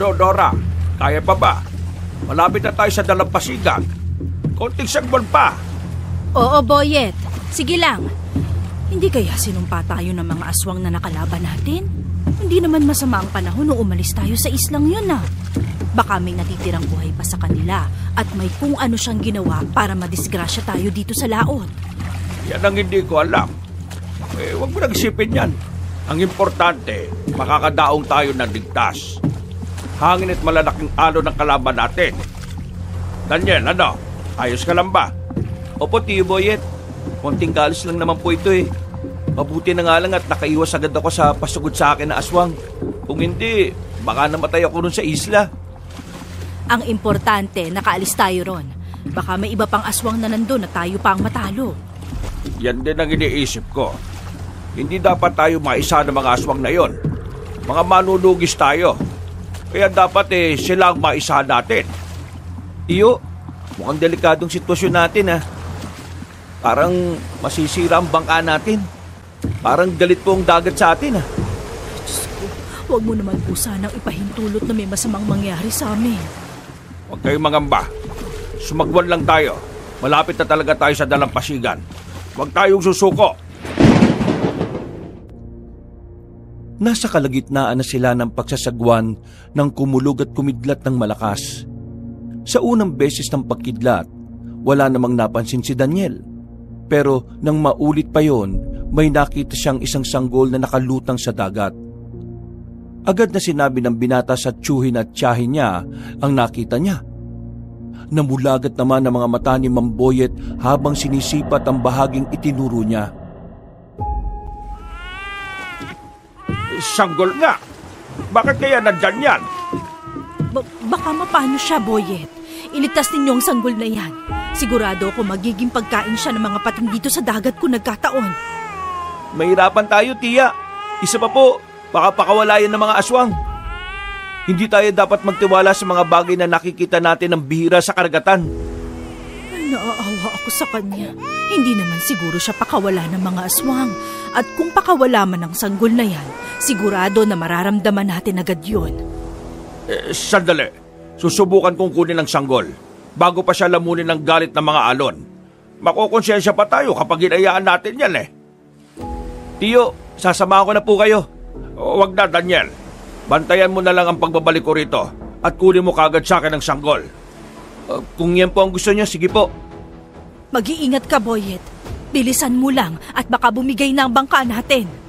Ano, Dora? Kaya pa ba? Malapit na tayo sa dalampasigan. Konting sanggol pa. Oo, Boyet. Sige lang. Hindi kaya sinumpa tayo ng mga aswang na nakalaban natin? Hindi naman masama ang panahon nung umalis tayo sa islang yun ah. Baka may natitirang buhay pa sa kanila at may kung ano siyang ginawa para madisgrasya tayo dito sa laot. Yan ang hindi ko alam. Huwag mo nag-isipin yan. Ang importante, makakadaong tayo ng ligtas. Hangin at malalaking alo ng kalaban natin. Daniel, ano? Ayos ka lang ba? Opo, Tio Boyet. Konting galis lang naman po ito eh. Mabuti na nga lang at nakaiwas agad ako sa pasugod sa akin na aswang. Kung hindi, baka namatay ako ron sa isla. Ang importante, nakaalis tayo ron. Baka may iba pang aswang na nandun na tayo pa ang matalo. Yan din ang iniisip ko. Hindi dapat tayo maisa ng mga aswang na yon. Mga manunugis tayo. Kaya dapat sila ang maisa natin. Iyo, mukhang delikadong sitwasyon natin ah. Parang masisira ang bangka natin. Parang galit po ang dagat sa atin ah. Diyos ko, huwag mo naman po sanang ipahintulot na may masamang mangyari sa amin. Huwag kayong mangamba. Sumagwan lang tayo. Malapit na talaga tayo sa dalampasigan. Huwag tayong susuko. Nasa kalagitnaan na sila ng pagsasagwan ng kumulog at kumidlat ng malakas. Sa unang beses ng pagkidlat, wala namang napansin si Daniel. Pero nang maulit pa yon, may nakita siyang isang sanggol na nakalutang sa dagat. Agad na sinabi ng binata sa tiyuhin at tiyahin niya ang nakita niya. Namulagat naman ang mga mata ni Mang Boyet habang sinisipat ang bahaging itinuro niya. Sanggol nga. Bakit kaya nandyan yan? Baka mapano siya, Boyet. Iligtas ninyo ang sanggol na yan. Sigurado ako magiging pagkain siya ng mga pating dito sa dagat kung nagkataon. Mahirapan tayo, Tia. Isa pa po, baka pakawalayan ng mga aswang. Hindi tayo dapat magtiwala sa mga bagay na nakikita natin ng bihira sa karagatan. Naaawa ako sa kanya. Hindi naman siguro siya pakawala ng mga aswang. At kung pakawala man ang sanggol na yan, sigurado na mararamdaman natin agad yun. Sandali. Susubukan kong kunin ang sanggol bago pa siya lamunin ng galit ng mga alon. Makokonsensya pa tayo kapag hinayaan natin yan eh. Tiyo, sasamahan ko na po kayo. Huwag na, Daniel. Bantayan mo na lang ang pagbabalik ko rito at kunin mo kagad sa akin ang sanggol. Kung yan po ang gusto niyo, sige po. Mag-iingat ka, Boyet. Bilisan mo lang at baka bumigay na ang bangka natin.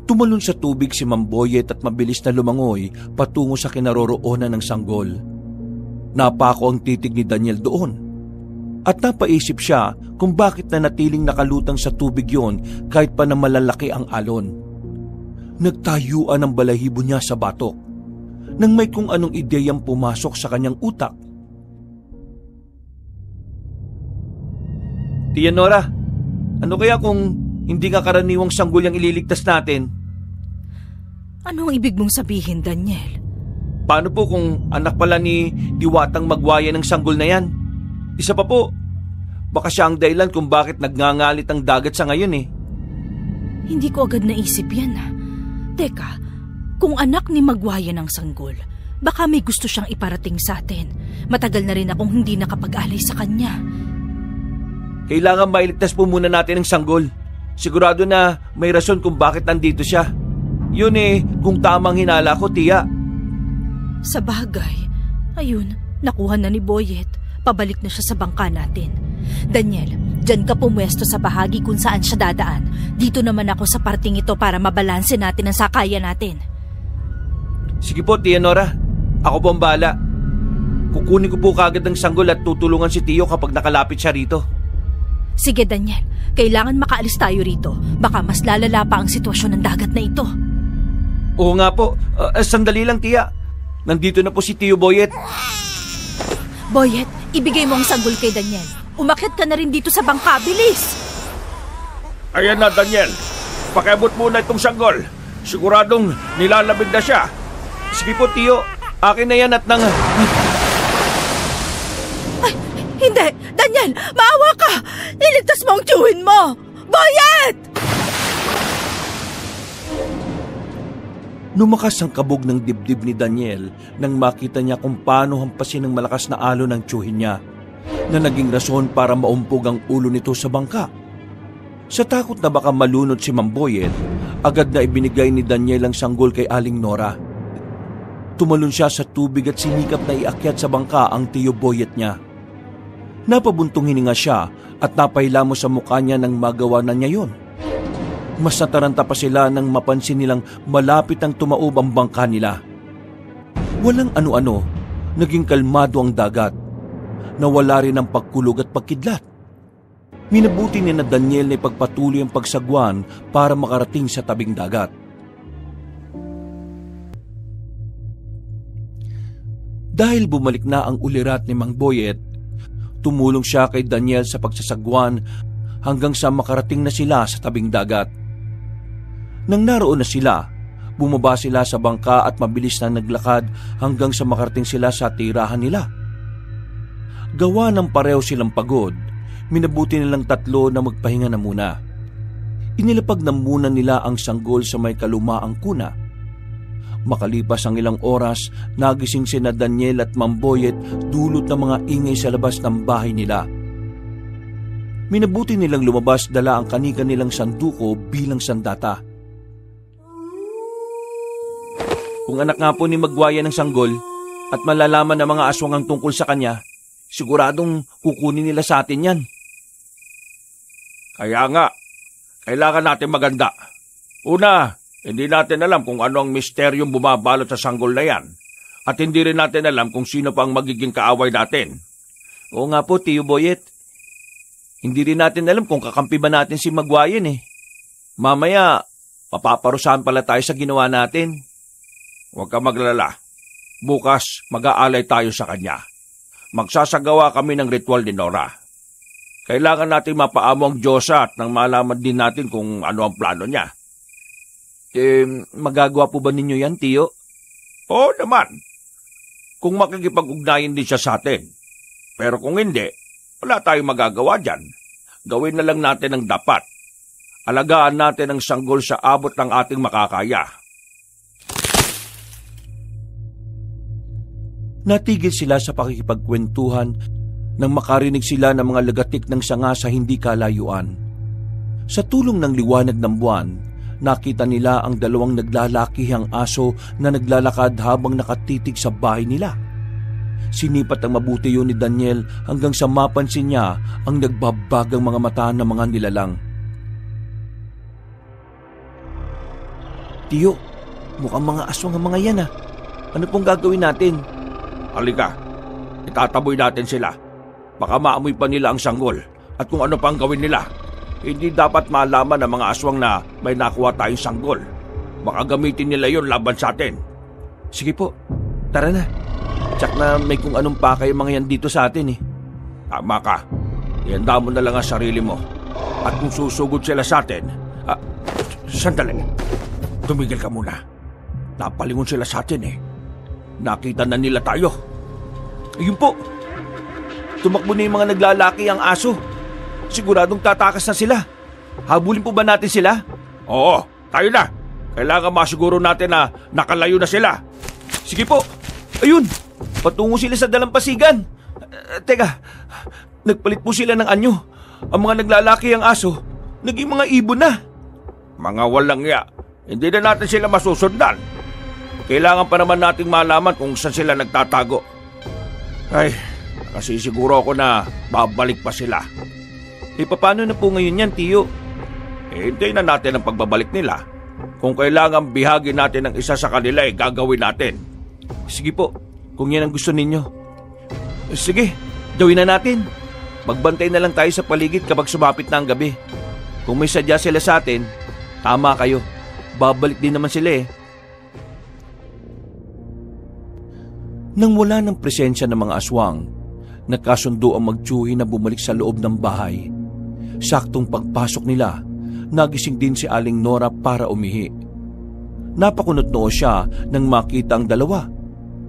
Tumalon sa tubig si Mang Boyet at mabilis na lumangoy patungo sa kinaroroonan ng sanggol. Napako ang titig ni Daniel doon. At napaisip siya kung bakit na natiling nakalutang sa tubig yon kahit pa na malalaki ang alon. Nagtayuan ang balahibo niya sa batok nang may kung anong ideyang pumasok sa kanyang utak. Tia Nora, ano kaya kung hindi nga karaniwang sanggol yung ililigtas natin? Ano ang ibig mong sabihin, Daniel? Paano po kung anak pala ni Diwatang Magwaya ng sanggol na yan? Isa pa po, baka siya ang dahilan kung bakit nagngangalit ang dagat sa ngayon eh. Hindi ko agad naisip yan ah. Teka, kung anak ni Magwaya ng sanggol, baka may gusto siyang iparating sa atin. Matagal na rin akong hindi nakapag-alay sa kanya. Kailangan mailigtas po muna natin ang sanggol. Sigurado na may rason kung bakit nandito siya. Yun eh, kung tamang hinala ko, Tia. Sa bagay, ayun, nakuha na ni Boyet. Pabalik na siya sa bangka natin. Daniel, dyan ka pumwesto sa bahagi kung saan siya dadaan. Dito naman ako sa parting ito para mabalanse natin ang sakayan natin. Sige po, Tia Nora. Ako po ang bahala. Kukunin ko po kagad ang sanggol at tutulungan si Tio kapag nakalapit siya rito. Sige, Daniel. Kailangan makaalis tayo rito. Baka mas lalala pa ang sitwasyon ng dagat na ito. Oo nga po. Sandali lang, Tia. Nandito na po si Tio Boyet. Boyet, ibigay mo ang sanggol kay Daniel. Umakyat ka na rin dito sa bangka. Bilis! Ayan na, Daniel. Pakiabot muna itong sanggol. Siguradong nilalamig na siya. Sige po, Tio. Akin na yan at nang... Ay, hindi! Daniel, maawa ka! Iligtas mo ang tiyuhin mo! Boyet! Lumakas ang kabog ng dibdib ni Daniel nang makita niya kung paano hampasin ng malakas na alon ng tiyuhin niya na naging rason para maumpog ang ulo nito sa bangka. Sa takot na baka malunod si Mang Boyet, agad na ibinigay ni Daniel ang sanggol kay Aling Nora. Tumalon siya sa tubig at sinikap na iakyat sa bangka ang tiyo Boyet niya. Napabuntong hininga siya at napahilamo sa mukha niya nang magawa na niya yun. Mas nataranta pa sila nang mapansin nilang malapit ang tumaob ang bangka nila. Walang ano-ano, naging kalmado ang dagat. Nawala rin ang pagkulog at pagkidlat. Minabuti ni na Daniel na ipagpatuloy ang pagsagwan para makarating sa tabing dagat. Dahil bumalik na ang ulirat ni Mang Boyet, tumulong siya kay Daniel sa pagsasagwan hanggang sa makarating na sila sa tabing dagat. Nang naroon na sila, bumaba sila sa bangka at mabilis na naglakad hanggang sa makarating sila sa tirahan nila. Gawa ng pareho silang pagod, minabuti nilang tatlo na magpahinga na muna. Inilapag na muna nila ang sanggol sa may kalumaang kuna. Makalipas ang ilang oras, nagising sina Daniel at Mang Boyet dulot ng mga ingay sa labas ng bahay nila. Minabuti nilang lumabas dala ang kanika nilang sanduko bilang sandata. Kung anak nga po ni Magwaya ng sanggol at malalaman ng mga aswang ang tungkol sa kanya, siguradong kukunin nila sa atin yan. Kaya nga, kailangan natin maganda. Una, hindi natin alam kung ano ang misteryong bumabalot sa sanggol na yan. At hindi rin natin alam kung sino pa ang magiging kaaway natin. Oo nga po, Tiyo Boyet. Hindi rin natin alam kung kakampi ba natin si Magwayan eh. Mamaya, mapaparusahan pala tayo sa ginawa natin. Huwag ka maglala. Bukas, mag-aalay tayo sa kanya. Magsasagawa kami ng ritual ni Nora. Kailangan natin mapaamo ang Diyosa at nang malaman din natin kung ano ang plano niya. Magagawa po ba ninyo yan, Tiyo? Oo naman. Kung makikipag-ugnayan din siya sa atin. Pero kung hindi, wala tayong magagawa dyan. Gawin na lang natin ang dapat. Alagaan natin ang sanggol sa abot ng ating makakaya. Natigil sila sa pakikipagkwentuhan nang makarinig sila ng mga lagatik ng sanga sa hindi kalayuan. Sa tulong ng liwanag ng buwan, nakita nila ang dalawang naglalakihang aso na naglalakad habang nakatitig sa bahay nila. Sinipat ang mabuti yun ni Daniel hanggang sa mapansin niya ang nagbabagang mga mata ng mga nilalang. Tiyo, mukhang mga aswang ang mga yan ah. Ano pong gagawin natin? Halika, itataboy natin sila. Baka maamoy pa nila ang sanggol at kung ano pang gawin nila. Hindi dapat malaman ng mga aswang na may nakuha tayong sanggol. Baka gamitin nila yon laban sa atin. Sige po, tara na. Tsak na may kung anong pakay mga yan dito sa atin eh. Tama ka. Ihanda mo na lang ang sarili mo. At kung susugod sila sa atin... sandali. Tumigil ka muna. Napalingon sila sa atin eh. Nakita na nila tayo. Ayun po. Tumakbo na yung mga naglalaki ang aso. Siguradong tatakas na sila. Habulin po ba natin sila? Oo, tayo na. Kailangan masiguro natin na nakalayo na sila. Sige po. Ayun, patungo sila sa dalampasigan. Teka, nagpalit po sila ng anyo. Ang mga naglalaki ang aso, naging mga ibon na. Mga walang ya. Hindi na natin sila masusundan. Kailangan pa naman nating malaman kung saan sila nagtatago. Ay, kasi siguro ako na babalik pa sila. Paano na po ngayon yan, Tiyo? Hintayin na natin ang pagbabalik nila. Kung kailangan bihagin natin ang isa sa kanila, gagawin natin. Sige po, kung yan ang gusto ninyo. Sige, gawin na natin. Magbantay na lang tayo sa paligid kapag sumapit na ang gabi. Kung may sadya sila sa atin, tama kayo. Babalik din naman sila eh. Nang wala ng presensya ng mga aswang, nagkasundo ang magtiyuhi na bumalik sa loob ng bahay. Saktong pagpasok nila, nagising din si Aling Nora para umihi. Napakunot noo siya nang makita ang dalawa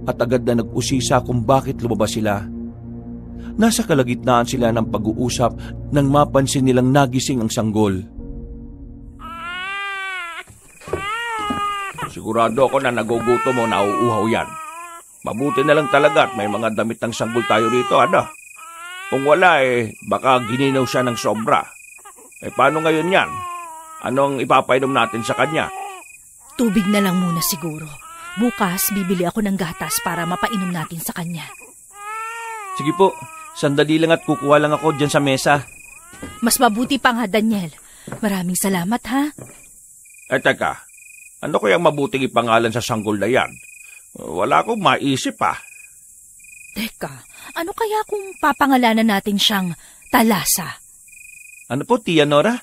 at agad na nag-usisa kung bakit lumabas sila. Nasa kalagitnaan sila ng pag-uusap nang mapansin nilang nagising ang sanggol. Sigurado ako na nagugutom mo, nauuhaw yan. Mabuti na lang talaga at may mga damit ng sanggol tayo rito, ano? Kung wala baka gininaw siya ng sobra. Paano ngayon yan? Anong ipapainom natin sa kanya? Tubig na lang muna siguro. Bukas, bibili ako ng gatas para mapainom natin sa kanya. Sige po, sandali lang at kukuha lang ako dyan sa mesa. Mas mabuti pa nga, Daniel. Maraming salamat, ha? Teka, ano kayang mabuting ipangalan sa sanggol na yan? Wala akong maisip, Teka, ano kaya kung papangalanan natin siyang Talasa? Ano po, Tia Nora?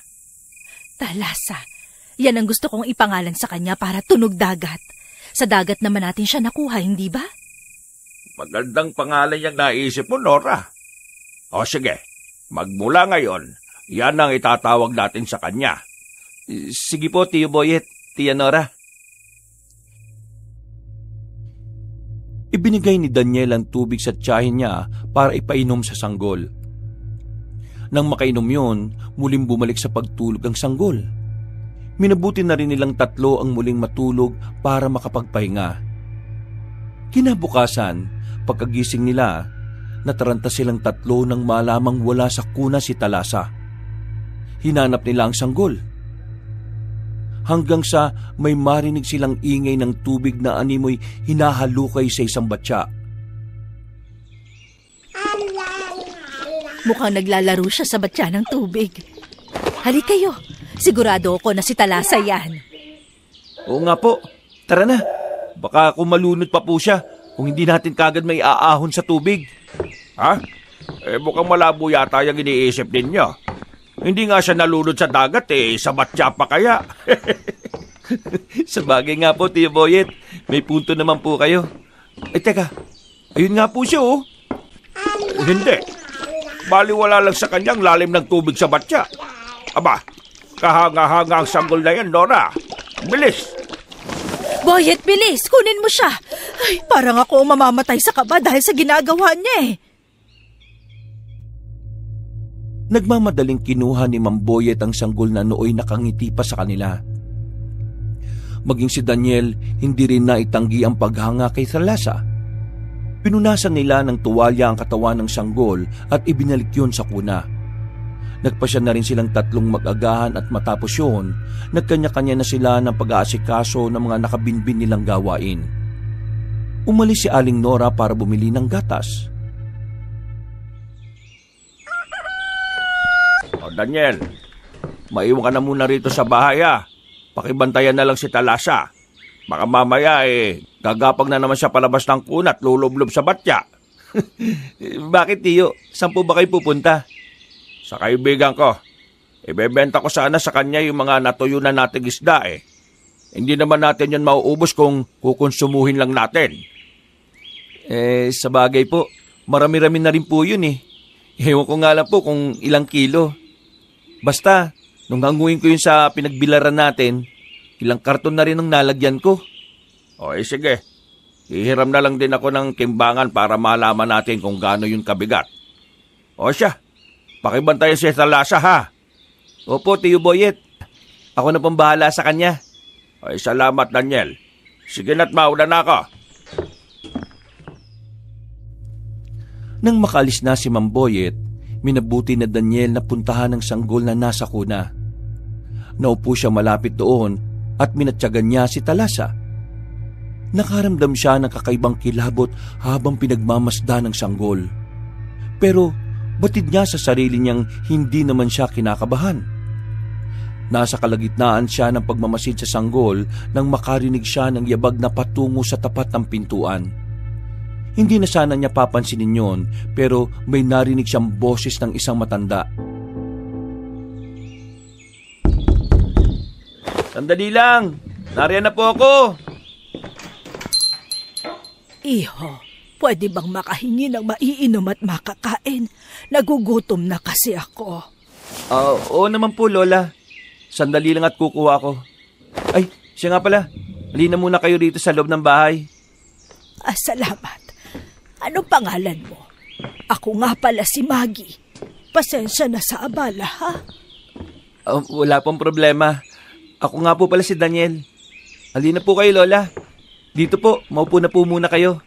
Talasa. Yan ang gusto kong ipangalan sa kanya para tunog dagat. Sa dagat naman natin siya nakuha, hindi ba? Magandang pangalan yung naisip mo, Nora. O sige, magmula ngayon, yan ang itatawag natin sa kanya. Sige po, Tio Boyet, Tia Nora. Ibinigay ni Daniel ang tubig sa tiyahin niya para ipainom sa sanggol. Nang makainom yun, muling bumalik sa pagtulog ang sanggol. Minabuti na rin nilang tatlo ang muling matulog para makapagpahinga. Kinabukasan, pagkagising nila, nataranta silang tatlo nang malamang wala sa kuna si Talasa. Hinanap nila ang sanggol. Hanggang sa may marinig silang ingay ng tubig na animoy hinahalukay sa isang batya. Mukhang naglalaro siya sa batya ng tubig. Halika kayo, sigurado ako na si Talasa yan. Oo nga po, tara na. Baka kung malunod pa po siya, kung hindi natin kagad may aahon sa tubig. Ha? Mukhang malabo yata yung iniisip ninyo. Hindi nga siya nalunod sa dagat sa batya pa kaya. Sabagay nga po, Tio Boyet. May punto naman po kayo. Teka, ayun nga po siya, oh. Hindi. Baliwala lang sa kanyang lalim ng tubig sa batya. Aba, kahanga-hanga ang sanggol na yan, Nora. Bilis! Boyet, bilis! Kunin mo siya! Ay, parang ako mamamatay sa kaba dahil sa ginagawa niya Nagmamadaling kinuha ni Mang Boyet ang sanggol na nooy nakangiti pa sa kanila. Maging si Daniel, hindi rin naitanggi ang paghanga kay Talasa. Pinunasan nila ng tuwalya ang katawan ng sanggol at ibinalik yun sa kuna. Nagpasya na rin silang tatlong mag-agahan at matapos yun, nagkanya-kanya na sila ng pag-aasikaso ng mga nakabinbin nilang gawain. Umalis si Aling Nora para bumili ng gatas. Daniel, maiwan ka na muna rito sa bahay Pakibantayan na lang si Talasa. Baka mamaya gagapag na naman siya palabas ng kuna at lulublob sa batya. Bakit, Tiyo? Saan po ba kayo pupunta? Sa kaibigan ko. Ibebenta ko sana sa kanya yung mga natuyo na nating isda Hindi naman natin yun mauubos kung kukonsumuhin lang natin. Sa bagay po, marami-rami na rin po yun Ewan ko nga lang po kung ilang kilo. Basta, nung hanguin ko yun sa pinagbilaran natin, ilang karton na rin ang nalagyan ko. Sige. Hihiram na lang din ako ng timbangan para malaman natin kung gaano yung kabigat. Siya, pakibantayan si Talasa Opo, Tio Boyet. Ako na pong bahala sa kanya. Salamat, Daniel. Sige na't mauna na ako. Nang makalis na si Mang Boyet, minabuti na Daniel na puntahan ng sanggol na nasa kuna. Naupo siya malapit doon at minatyagan niya si Talasa. Nakaramdam siya ng kakaibang kilabot habang pinagmamasda ng sanggol. Pero batid niya sa sarili niyang hindi naman siya kinakabahan. Nasa kalagitnaan siya ng pagmamasid sa sanggol nang makarinig siya ng yabag na patungo sa tapat ng pintuan. Hindi na sana niya papansinin yon, pero may narinig siyang boses ng isang matanda. Sandali lang! Nariyan na po ako! Iho, pwede bang makahingi ng maiinom at makakain? Nagugutom na kasi ako. Oo naman po, Lola. Sandali lang at kukuha ko. Ay, siya nga pala. Halina muna kayo dito sa loob ng bahay. Salamat. Anong pangalan mo? Ako nga pala si Maggie. Pasensya na sa abala, ha? Wala pong problema. Ako nga po pala si Daniel. Halina po kayo, Lola. Dito po, maupo na po muna kayo.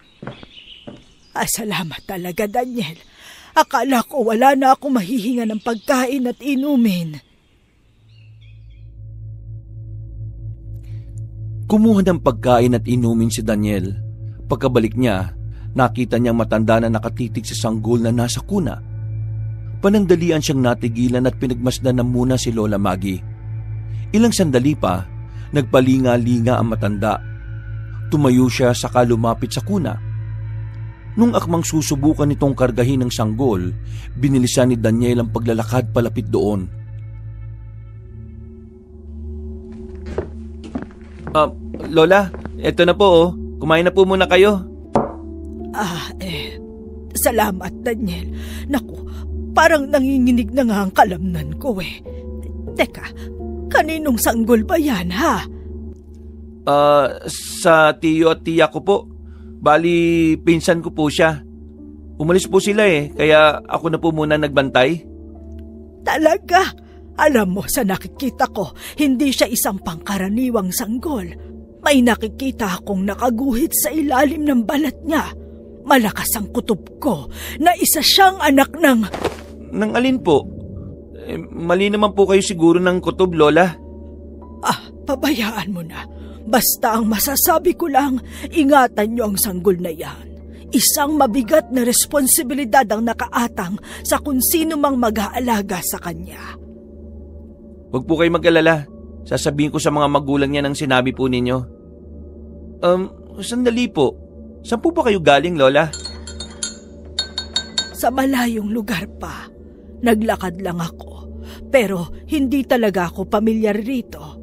Salamat talaga, Daniel. Akala ko wala na ako mahihinga ng pagkain at inumin. Kumuha ng pagkain at inumin si Daniel. Pagkabalik niya, nakita niyang matanda na nakatitig sa sanggol na nasa kuna. Panandalian siyang natigilan at pinagmasdan na muna si Lola Maggie. Ilang sandali pa, nagpalinga-linga ang matanda. Tumayo siya saka lumapit sa kuna. Nung akmang susubukan nitong kargahin ng sanggol, binilisan ni Daniel ang paglalakad palapit doon. Lola, eto na po oh. Kumain na po muna kayo. Salamat, Daniel. Naku, parang nanginginig na nga ang kalamnan ko eh. Teka, kaninong sanggol ba yan, ha? Sa tiyo at tiya ko po. Bali, pinsan ko po siya. Umalis po sila kaya ako na po muna nagbantay. Talaga? Alam mo, sa nakikita ko, hindi siya isang pangkaraniwang sanggol. May nakikita akong nakaguhit sa ilalim ng balat niya. Malakas ang kutob ko na isa siyang anak ng... Nang alin po? Mali naman po kayo siguro ng kutob, Lola. Pabayaan mo na. Basta ang masasabi ko lang, ingatan niyo ang sanggol na yan. Isang mabigat na responsibilidad ang nakaatang sa kung sino mang mag-aalaga sa kanya. Huwag po kayo mag-alala. Sasabihin ko sa mga magulang niya ng sinabi po ninyo. Sandali po. Saan po ba kayo galing, Lola? Sa malayong lugar pa. Naglakad lang ako. Pero hindi talaga ako pamilyar rito.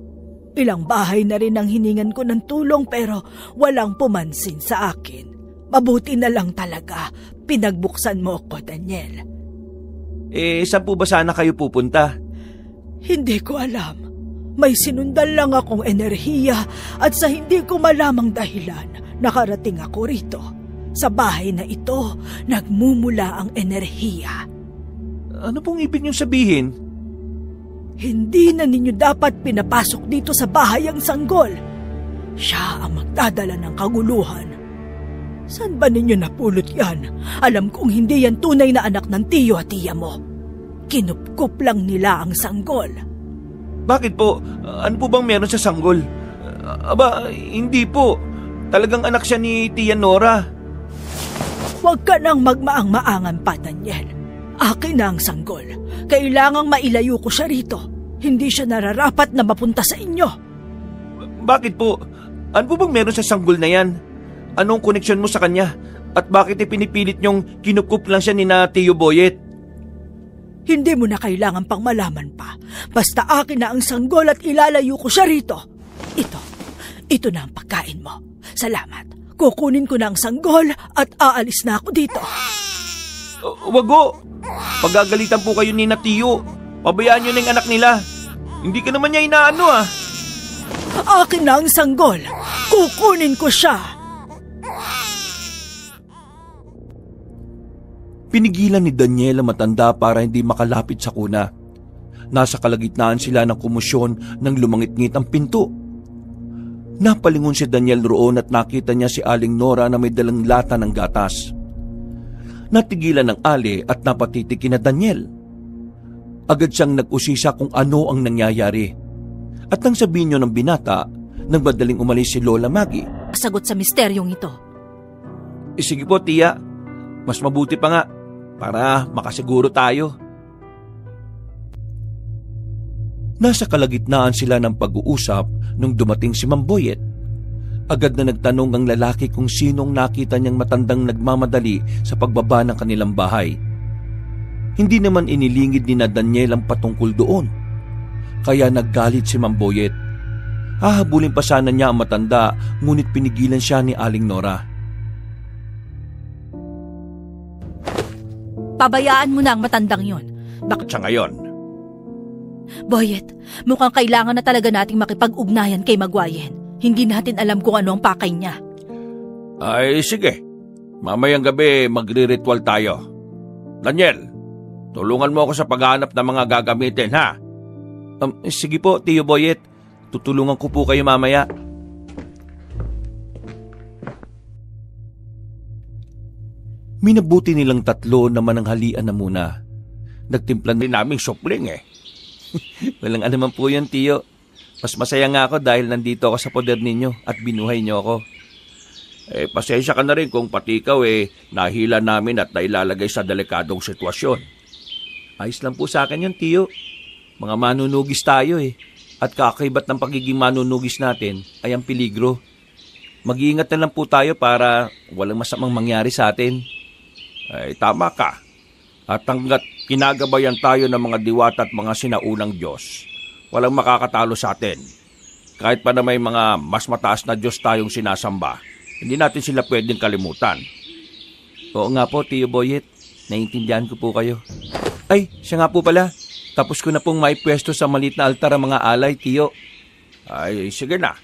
Ilang bahay na rin ang hiningan ko ng tulong pero walang pumansin sa akin. Mabuti na lang talaga. Pinagbuksan mo ko, Daniel. Saan po ba sana kayo pupunta? Hindi ko alam. May sinundan lang akong enerhiya at sa hindi ko malamang dahilan, nakarating ako rito. Sa bahay na ito, nagmumula ang enerhiya. Ano pong ibig niyong sabihin? Hindi na ninyo dapat pinapasok dito sa bahay ang sanggol. Siya ang magdadala ng kaguluhan. Saan ba ninyo napulot yan? Alam kong hindi yan tunay na anak ng tiyo at tiya mo. Kinupkup lang nila ang sanggol. Bakit po? Ano po bang meron sa sanggol? Hindi po. Talagang anak siya ni Tia Nora. Huwag ka nang magmaang-maangan pa, Daniel. Akin na ang sanggol. Kailangang mailayo ko siya rito. Hindi siya nararapat na mapunta sa inyo. Bakit po? Ano po bang meron sa sanggol na yan? Anong koneksyon mo sa kanya? At bakit pinipilit niyong kinukup lang siya ni na Tio Boyet? Hindi mo na kailangan pang malaman pa. Basta akin na ang sanggol at ilalayo ko siya rito. Ito na ang pagkain mo. Salamat. Kukunin ko na ang sanggol at aalis na ako dito. Wag ho! Pagagalitan po kayo ni na Tio. Pabayaan niyo na yung anak nila. Hindi ka naman niya inaano Akin na ang sanggol. Kukunin ko siya. Pinigilan ni Daniel ang matanda para hindi makalapit sa kuna. Nasa kalagitnaan sila ng komosyon nang lumangit-ngit ang pinto. Napalingon si Daniel roon at nakita niya si Aling Nora na may dalang lata ng gatas. Natigilan ng Ali at napatitik kina Daniel. Agad siyang nag-usisa kung ano ang nangyayari. At nang sabihin niyo ng binata, nang madaling umalis si Lola Maggie. Sagot sa misteryong ito. Sige po, tiya. Mas mabuti pa nga para makasiguro tayo. Nasa kalagitnaan sila ng pag-uusap nung dumating si Mamboyet. Agad na nagtanong ang lalaki kung sinong nakita niyang matandang nagmamadali sa pagbaba ng kanilang bahay. Hindi naman inilingid ni na Daniel ang patungkol doon. Kaya naggalit si Mamboyet. Hahabulin pa sana niya ang matanda, ngunit pinigilan siya ni Aling Nora. Pabayaan mo na ang matandang yon. Bakit siya ngayon? Boyet, mukhang kailangan na talaga nating makipag-ugnayan kay Magwayen. Hindi natin alam kung ano ang pakay niya. Ay, sige. Mamayang gabi magre-ritual tayo. Daniel, tulungan mo ako sa paghahanap ng mga gagamitin, ha? Sige po, Tio Boyet. Tutulungan ko po kayo mamaya. Minabuti nilang tatlo na mananghalian na muna. Nagtimpla Hindi naming supling eh. Walang anuman po yun, Tiyo. Mas masaya nga ako dahil nandito ako sa poder ninyo at binuhay niyo ako. Pasensya ka na rin kung pati ikaw nahila namin at nailalagay sa delikadong sitwasyon. Ayos lang po sa akin yun, Tiyo. Mga manunugis tayo At kakaibat ng pagiging manunugis natin ay ang peligro. Mag-iingat na lang po tayo para walang masamang mangyari sa atin. Tama ka. At hanggat kinagabayan tayo ng mga diwata at mga sinaunang Diyos, walang makakatalo sa atin. Kahit pa na may mga mas mataas na Diyos tayong sinasamba, hindi natin sila pwedeng kalimutan. Oo nga po, Tiyo Boyet. Naiintindihan ko po kayo. Ay, siya nga po pala. Tapos ko na pong maipwesto sa maliit na altar ang mga alay, Tiyo. Ay, sige na.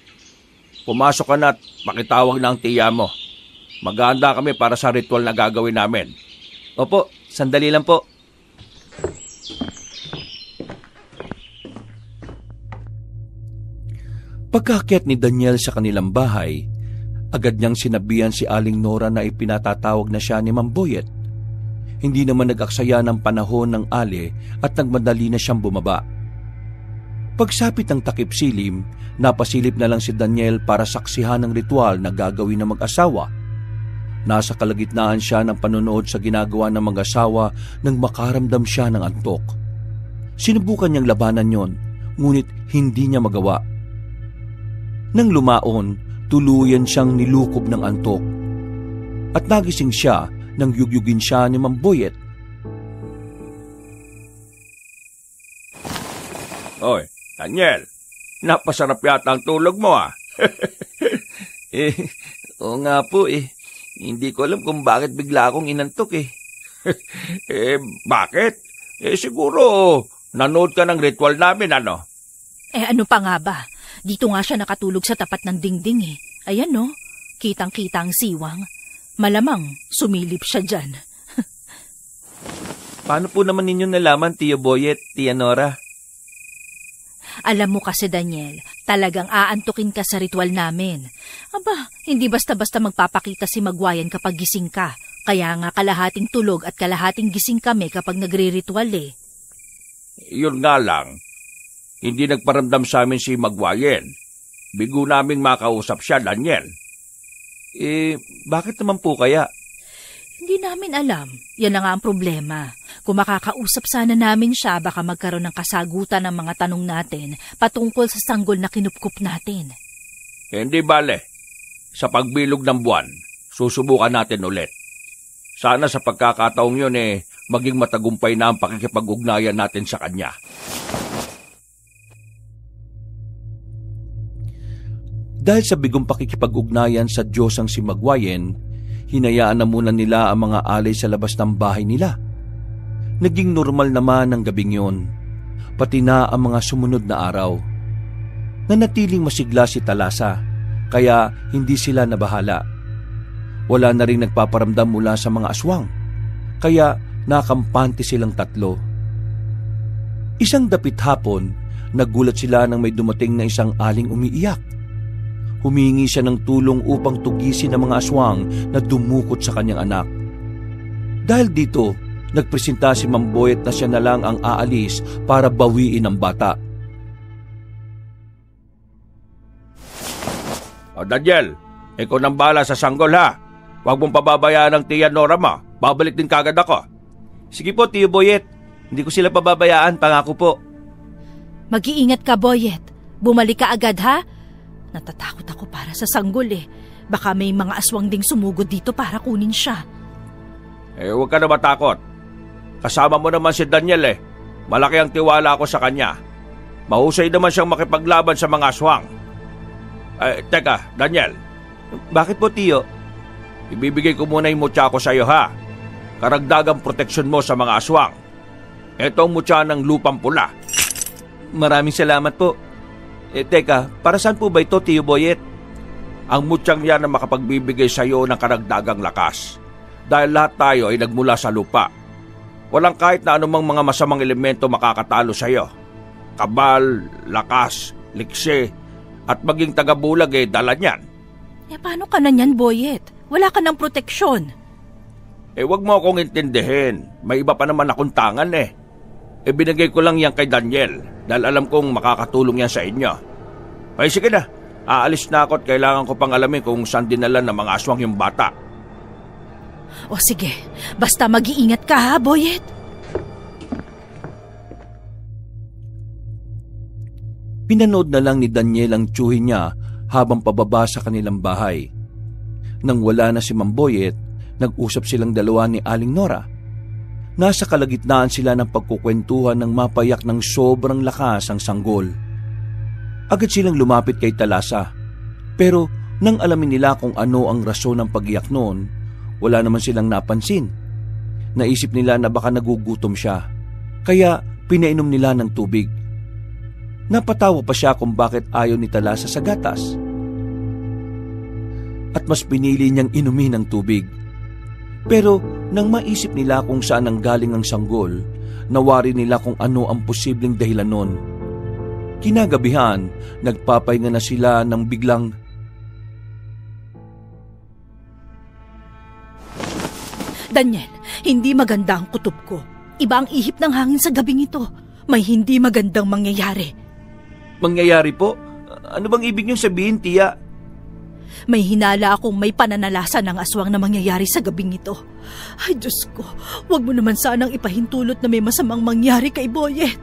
Pumasok ka na at pakitawag na ang tiya mo. Maghahanda kami para sa ritual na gagawin namin. Opo, sandali lang po. Pagkaakyat ni Daniel sa kanilang bahay, agad niyang sinabihan si Aling Nora na ipinatatawag na siya ni Mang Boyet. Hindi naman nag-aksaya ng panahon ng Ali at nagmadali na siyang bumaba. Pagsapit ng takip silim, napasilip na lang si Daniel para saksihan ng ritual na gagawin ng mag-asawa. Nasa kalagitnaan siya ng panonood sa ginagawa ng mag-asawa nang makaramdam siya ng antok. Sinubukan niyang labanan yon, ngunit hindi niya magawa. Nang lumaon, tuluyan siyang nilukob ng antok. At nagising siya nang yugyugin siya ni Mang Boyet. Oy, Daniel, napasarap yata ang tulog mo Oo nga po Hindi ko alam kung bakit bigla akong inantok Bakit? Siguro nanood ka ng ritual namin, ano? Ano pa nga ba? Dito nga siya nakatulog sa tapat ng dingding Ayan no, kitang-kita ang siwang. Malamang sumilip siya dyan. Paano po naman ninyo nalaman, Tiyo Boyet, Tia Nora? Alam mo kasi, Daniel, talagang aantukin ka sa ritual namin. Aba, hindi basta-basta magpapakita si Magwayan kapag gising ka. Kaya nga kalahating tulog at kalahating gising kami kapag nagre-ritual Yun nga lang, hindi nagparamdam sa amin si Magwayan. Bigo naming makausap siya, Daniel. Bakit naman po kaya? Hindi namin alam. Yan na nga ang problema. Kung makakausap sana namin siya, baka magkaroon ng kasagutan ng mga tanong natin patungkol sa sanggol na kinupkup natin. Hindi bale. Sa pagbilog ng buwan, susubukan natin ulit. Sana sa pagkakataong yun maging matagumpay na ang pakikipag-ugnayan natin sa kanya. Dahil sa bigong pakikipag-ugnayan sa Diyos ang si Magwayen, hinayaan na muna nila ang mga alay sa labas ng bahay nila. Naging normal naman ang gabing yun, pati na ang mga sumunod na araw. Nanatiling masigla si Talasa, kaya hindi sila nabahala. Wala na rin nagpaparamdam mula sa mga aswang, kaya nakampante silang tatlo. Isang dapit hapon, nagulat sila nang may dumating na isang aling umiiyak. Humingi siya ng tulong upang tugisin ang mga aswang na dumukot sa kanyang anak. Dahil dito, nagpresenta si Mang Boyet na siya na lang ang aalis para bawiin ang bata. Daniel, ikaw nang bahala sa sanggol Huwag mong pababayaan ang tiya Nora mo. Babalik din kagad ako. Sige po, Tiyo Boyet. Hindi ko sila pababayaan, pangako po. Mag-iingat ka, Boyet. Bumalik ka agad, ha? Natatakot ako para sa sanggol Baka may mga aswang ding sumugod dito para kunin siya. Huwag ka na matakot. Kasama mo naman si Daniel Malaki ang tiwala ko sa kanya. Mahusay naman siyang makipaglaban sa mga aswang. Teka, Daniel. Bakit po, Tiyo? Ibibigay ko muna yung mutya ko sa iyo, Karagdagang proteksyon mo sa mga aswang. Ito ang mutya ng lupang pula. Maraming salamat po. Teka, para saan po ba ito, Tiyo Boyet? Ang mutyang yan na makapagbibigay sa iyo ng karagdagang lakas. Dahil lahat tayo ay nagmula sa lupa. Walang kahit na anumang mga masamang elemento makakatalo sa iyo. Kabal, lakas, likse, at maging tagabulag dala niyan. Paano ka na niyan, Boyet? Wala ka ng proteksyon. Wag mo akong intindihin. May iba pa naman akong tangan eh. Binigay ko lang yan kay Daniel dahil alam kong makakatulong yan sa inyo. Ay sige na, aalis na ako at kailangan ko pang alamin kung saan dinala ng mga aswang yung bata. O sige, basta mag-iingat ka ha, Boyet. Pinanood na lang ni Daniel ang tiyuhin niya habang pababa sa kanilang bahay. Nang wala na si Mang Boyet, nag-usap silang dalawa ni Aling Nora. Nasa kalagitnaan sila ng pagkukwentuhan ng mapayak ng sobrang lakas ang sanggol. Agad silang lumapit kay Talasa. Pero nang alamin nila kung ano ang rason ng pag-iyak noon, wala naman silang napansin. Naisip nila na baka nagugutom siya, kaya pinainom nila ng tubig. Napatawa pa siya kung bakit ayaw ni Talasa sa gatas. At mas pinili niyang inumin ng tubig. Pero nang maisip nila kung saan ang galing ang sanggol, nawari nila kung ano ang posibleng dahilan nun. Kinagabihan, nagpapahinga na sila nang biglang Daniel, hindi maganda ang kutob ko. Iba ang ihip ng hangin sa gabing ito. May hindi magandang mangyayari. Mangyayari po? Ano bang ibig niyong sabihin, tiya? May hinala akong may pananalasa ng aswang na mangyayari sa gabing ito. Ay, Diyos ko, wag mo naman sanang ipahintulot na may masamang mangyari kay Boyet.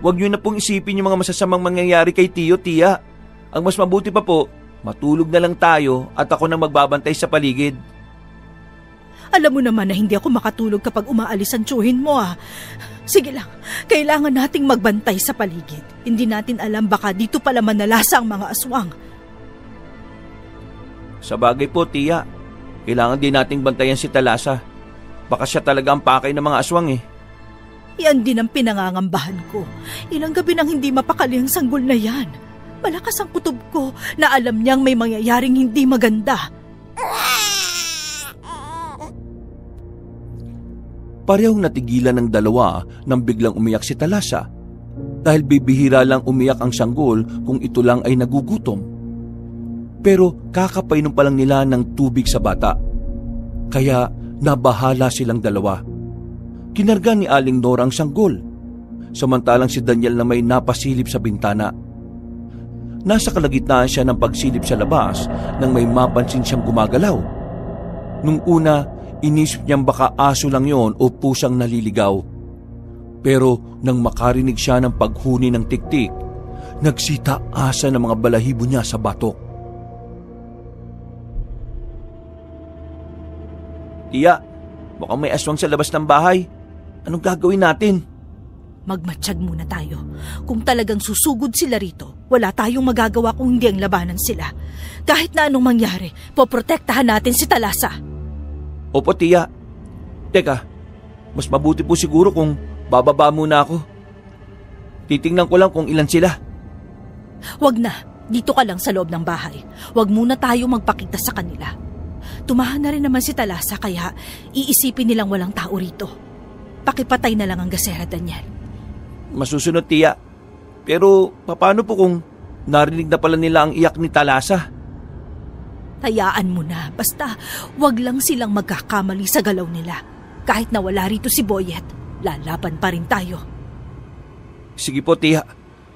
Huwag niyo na pong isipin yung mga masasamang mangyayari kay Tiyo, tiya. Ang mas mabuti pa po, matulog na lang tayo at ako nang magbabantay sa paligid. Alam mo naman na hindi ako makatulog kapag umaalis ang tiyuhin mo ah. Sige lang, kailangan nating magbantay sa paligid. Hindi natin alam baka dito pala manalasa ang mga aswang. Sa bagay po, tiya. Kailangan din nating bantayan si Talasa. Baka siya talaga ang pakay ng mga aswang eh. Yan din ang pinangangambahan ko. Ilang gabi nang hindi mapakali ang sanggol na yan. Malakas ang kutob ko na alam niyang may mangyayaring hindi maganda. Parehong natigilan ng dalawa nang biglang umiyak si Talasa. Dahil bibihira lang umiyak ang sanggol kung ito lang ay nagugutom. Pero kakapainom pa lang nila ng tubig sa bata. Kaya nabahala silang dalawa. Kinarga ni Aling Nora ang sanggol, samantalang si Daniel na may napasilip sa bintana. Nasa kalagitnaan siya ng pagsilip sa labas nang may mapansin siyang gumagalaw. Nung una, inisip niyang baka aso lang yon o pusang naliligaw. Pero nang makarinig siya ng paghuni ng tiktik, nagsita-asa ng mga balahibo niya sa batok. Tiya, mukhang may aswang sa labas ng bahay. Anong gagawin natin? Magmatsyag muna tayo. Kung talagang susugod sila rito, wala tayong magagawa kung hindi ang labanan sila. Kahit na anong mangyari, poprotektahan natin si Talasa. Opo, tiya. Teka, mas mabuti po siguro kung bababa muna ako. Titingnan ko lang kung ilan sila. Wag na, dito ka lang sa loob ng bahay. Wag muna tayo magpakita sa kanila. Tumahan na rin naman si Talasa kaya iisipin nilang walang tao rito. Pakipatay na lang ang gasera, Daniel. Masusunod, tiya. Pero paano po kung narinig na pala nila ang iyak ni Talasa? Hayaan mo na, basta wag lang silang magkakamali sa galaw nila. Kahit na wala rito si Boyet, lalaban pa rin tayo. Sige po, tiya.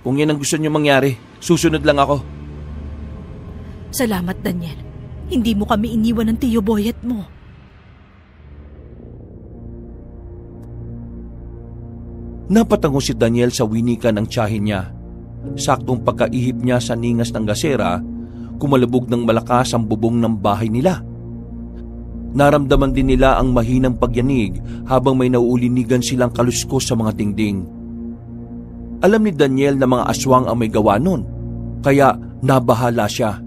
Kung yan ang gusto niyo mangyari, susunod lang ako. Salamat, Daniel. Hindi mo kami iniwan ng tiyo Boyet mo. Napatango si Daniel sa winikan ng tiyahin niya. Saktong pagkaihip niya sa ningas ng gasera, kumalabog ng malakas ang bubong ng bahay nila. Naramdaman din nila ang mahinang pagyanig habang may nauulinigan silang kaluskos sa mga dingding. Alam ni Daniel na mga aswang ang may gawa nun, kaya nabahala siya.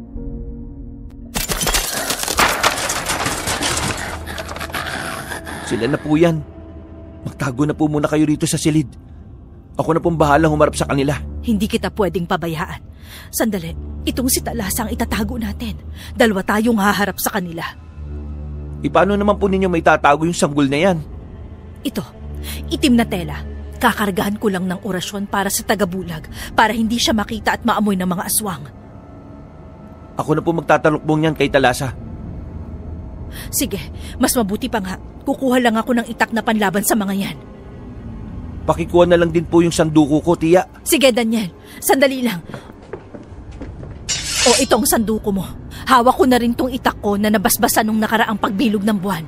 Sila na po yan. Magtago na po muna kayo rito sa silid. Ako na pong bahalang humarap sa kanila. Hindi kita pwedeng pabayaan. Sandali, itong si Talasa ang itatago natin. Dalawa tayong haharap sa kanila. Paano naman po ninyo may tatago yung sanggol na yan? Ito, itim na tela. Kakargahan ko lang ng orasyon para sa tagabulag para hindi siya makita at maamoy ng mga aswang. Ako na po magtatalukbong yan kay Talasa. Sige, mas mabuti pa nga. Kukuha lang ako ng itak na panlaban sa mga yan. Pakikuha na lang din po yung sanduko ko, tiya. Sige, Daniel. Sandali lang. O itong sanduko mo. Hawak ko na rin tong itak ko na nabasbasa nung nakaraang pagbilog ng buwan.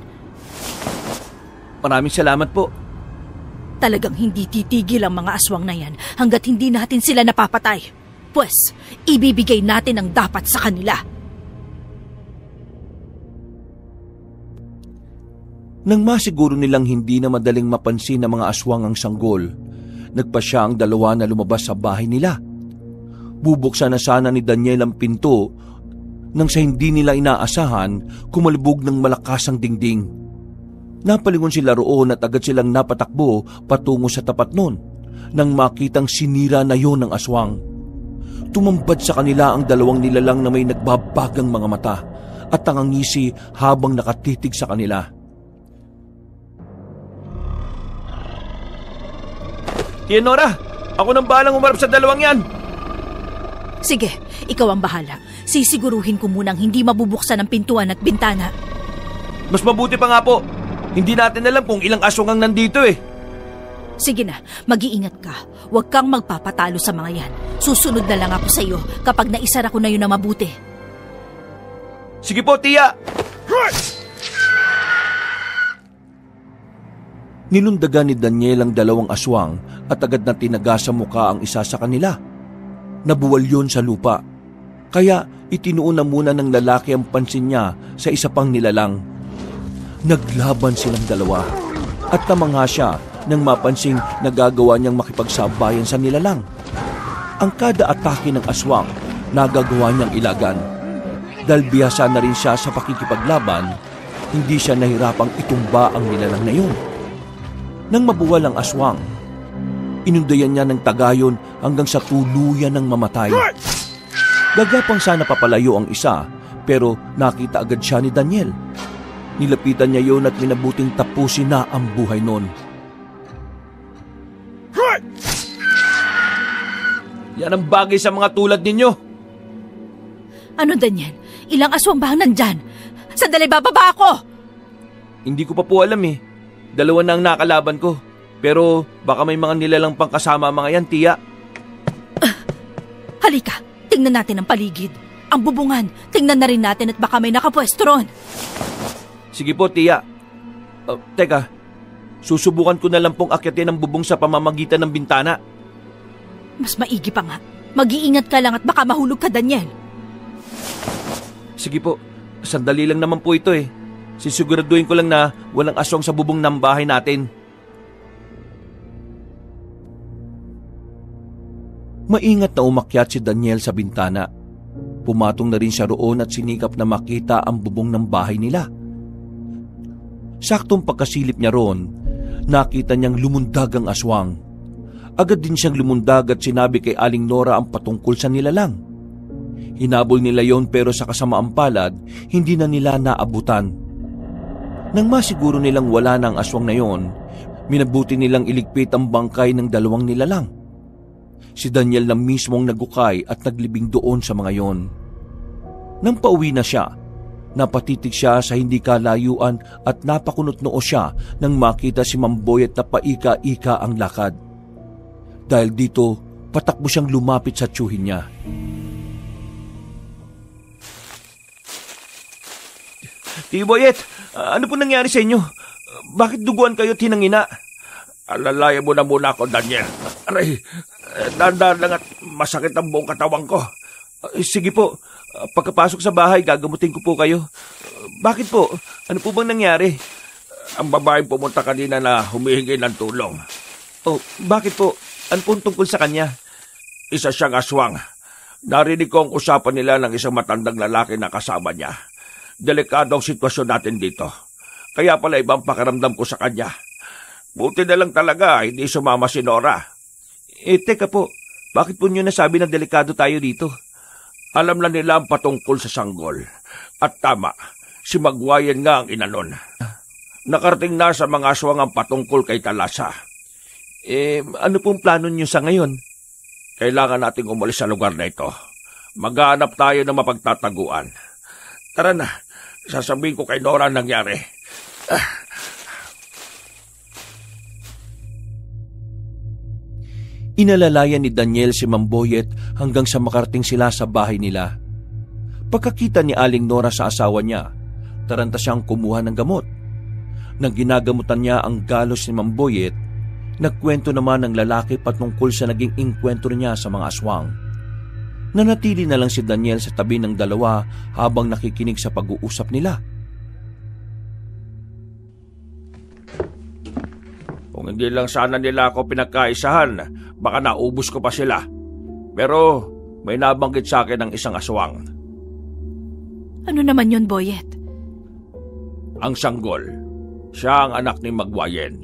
Maraming salamat po. Talagang hindi titigil ang mga aswang na yan hanggat hindi natin sila napapatay. Pwes, ibibigay natin ang dapat sa kanila. Nang masiguro nilang hindi na madaling mapansin ng mga aswang ang sanggol, nagpasya ang dalawa na lumabas sa bahay nila. Bubuksan na sana ni Daniel ang pinto nang sa hindi nila inaasahan kumalubog ng malakas ang dingding. Napalingon sila roon at agad silang napatakbo patungo sa tapat nun nang makitang sinira na yon ng aswang. Tumambad sa kanila ang dalawang nilalang na may nagbabagang mga mata at tangangisi habang nakatitig sa kanila. Nora, ako nang bahalang umarap sa dalawang yan. Sige, ikaw ang bahala. Sisiguruhin ko munang hindi mabubuksan ang pintuan at bintana. Mas mabuti pa nga po. Hindi natin alam kung ilang aswang ang nandito eh. Sige na, mag-iingat ka. Huwag kang magpapatalo sa mga yan. Susunod na lang ako sa iyo kapag naisara ko na yun na mabuti. Sige po, tiya! Nilundagan ni Daniel ang dalawang aswang at agad na tinaga sa muka ang isa sa kanila. Nabuwal yun sa lupa. Kaya itinuon na muna ng lalaki ang pansin niya sa isa pang nilalang. Naglaban silang dalawa at tamanga siya nang mapansing nagagawa niyang makipagsabayan sa nilalang. Ang kada atake ng aswang nagagawa niyang ilagan. Dahil bihasa na rin siya sa pakikipaglaban, hindi siya nahirapang itumba ang nilalang na yun. Nang mabuwal ang aswang, inundayan niya ng tagayon hanggang sa tuluyan ng mamatay. Gagapang sana papalayo ang isa, pero nakita agad siya ni Daniel. Nilapitan niya yon at minabuting tapusin na ang buhay nun. Yan ang bagay sa mga tulad ninyo. Ano, Daniel? Ilang aswang ba ang nandyan? Sandali, bababa ako! Hindi ko pa po alam eh. Dalawa na ang nakalaban ko. Pero baka may mga nilalang pang kasama mga yan, tiya. Halika, tingnan natin ang paligid. Ang bubungan, tingnan na rin natin at baka may nakapwesto ron. Sige po, tiya. Teka, susubukan ko na lang pong akyatin ang bubong sa pamamagitan ng bintana. Mas maigi pa nga. Mag-iingat ka lang at baka mahulog ka, Daniel. Sige po, sandali lang naman po ito eh. Sisiguraduhin ko lang na walang aswang sa bubong ng bahay natin. Maingat na umakyat si Daniel sa bintana. Pumatong na rin siya roon at sinikap na makita ang bubong ng bahay nila. Saktong pagkasilip niya roon, nakita niyang lumundag ang aswang. Agad din siyang lumundag at sinabi kay Aling Nora ang patungkol sa nilalang. Hinabol nila yon pero sa kasamaang palad, hindi na nila naabutan. Nang masiguro nilang wala na ang aswang na yon, minabuti nilang iligpit ang bangkay ng dalawang nilalang. Si Daniel na mismong nagukay at naglibing doon sa mga yon. Nang pauwi na siya, napatitig siya sa hindi kalayuan at napakunot noo siya nang makita si Mamboy at napaika-ika ang lakad. Dahil dito, patakbo siyang lumapit sa tiyuhin niya. Tiboyet, ano po nangyari sa inyo? Bakit duguan kayo tinangina? Alalaya mo na muna ako, Daniel. Aray, dahan-dahan lang at masakit ang buong katawan ko. Sige po, pagkapasok sa bahay, gagamutin ko po kayo. Bakit po? Ano po bang nangyari? Ang babaeng pumunta kanina na humihingi ng tulong. Oh, bakit po? Ano po tungkol sa kanya? Isa siyang aswang. Narinig ko ang usapan nila ng isang matandang lalaki na kasama niya. Delikado ang sitwasyon natin dito. Kaya pala ibang pakiramdam ko sa kanya. Buti na lang talaga, hindi sumama si Nora. Teka po, bakit po niyo nasabi na delikado tayo dito? Alam na nila ang patungkol sa sanggol. At tama, si Magwayan nga ang inanon. Nakarating na sa mga aswang ang patungkol kay Talasa. Ano pong plano niyo sa ngayon? Kailangan nating umalis sa lugar na ito. Maghanap tayo ng mapagtataguan. Tara na, Sasabihin ko kay Nora ang nangyari. Inalalayan ni Daniel si Mamboyet hanggang sa makarating sila sa bahay nila. Pagkakita ni Aling Nora sa asawa niya, taranta siyang kumuha ng gamot. Nang ginagamutan niya ang galos ni Mamboyet, nagkwento naman ng lalaki patungkol sa naging inkwentro niya sa mga aswang. Nanatili na lang si Daniel sa tabi ng dalawa habang nakikinig sa pag-uusap nila. Kung hindi lang sana nila ako pinagkaisahan, baka naubos ko pa sila. Pero may nabanggit sa akin ng isang aswang. Ano naman yun, Boyet? Ang sanggol. Siya ang anak ni Magwayen.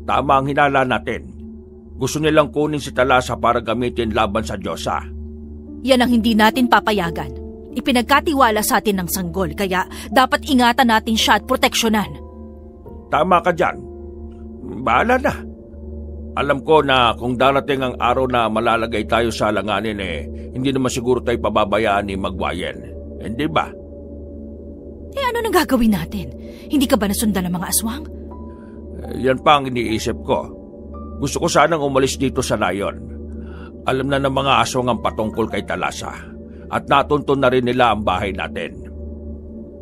Tama ang hinala natin. Gusto nilang kunin si Talasa para gamitin laban sa Diyosa. Yan ang hindi natin papayagan. Ipinagkatiwala sa atin ng sanggol, kaya dapat ingatan natin siya at proteksyonan. Tama ka dyan. Bahala na. Alam ko na kung darating ang araw na malalagay tayo sa alanganin hindi naman siguro tayo pababayaan ni Magwayen. Hindi ba? Ano nang gagawin natin? Hindi ka ba nasundan ng mga aswang? Yan pa ang iniisip ko. Gusto ko sanang umalis dito sa Nayon. Alam na ng mga aswang ang patungkol kay Talasa at natuntun na rin nila ang bahay natin.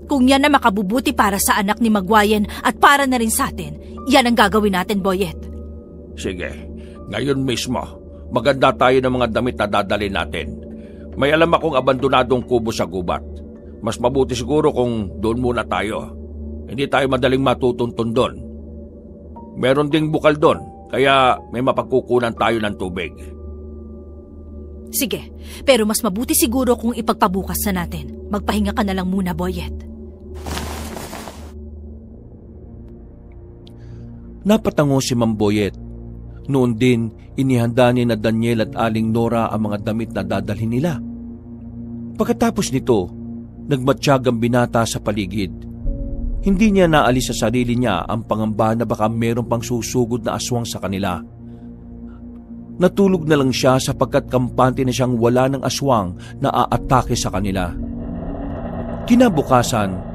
Kung yan na makabubuti para sa anak ni Magwayen at para na rin sa atin, yan ang gagawin natin, Boyet. Sige, ngayon mismo, maganda tayo ng mga damit na dadalhin natin. May alam akong abandonadong kubo sa gubat. Mas mabuti siguro kung doon muna tayo. Hindi tayo madaling matutuntun doon. Meron ding bukal doon, kaya may mapagkukunan tayo ng tubig. Sige, pero mas mabuti siguro kung ipagpabukas na natin. Magpahinga ka na lang muna, Boyet. Napatango si Mamboyet. Noon din, inihanda ni na Daniel at Aling Nora ang mga damit na dadalhin nila. Pagkatapos nito, nagmatyagang binata sa paligid. Hindi niya naalis sa sarili niya ang pangamba na baka meron pang susugod na aswang sa kanila. Natulog na lang siya sapagkat kampante na siyang wala ng aswang na aatake sa kanila. Kinabukasan,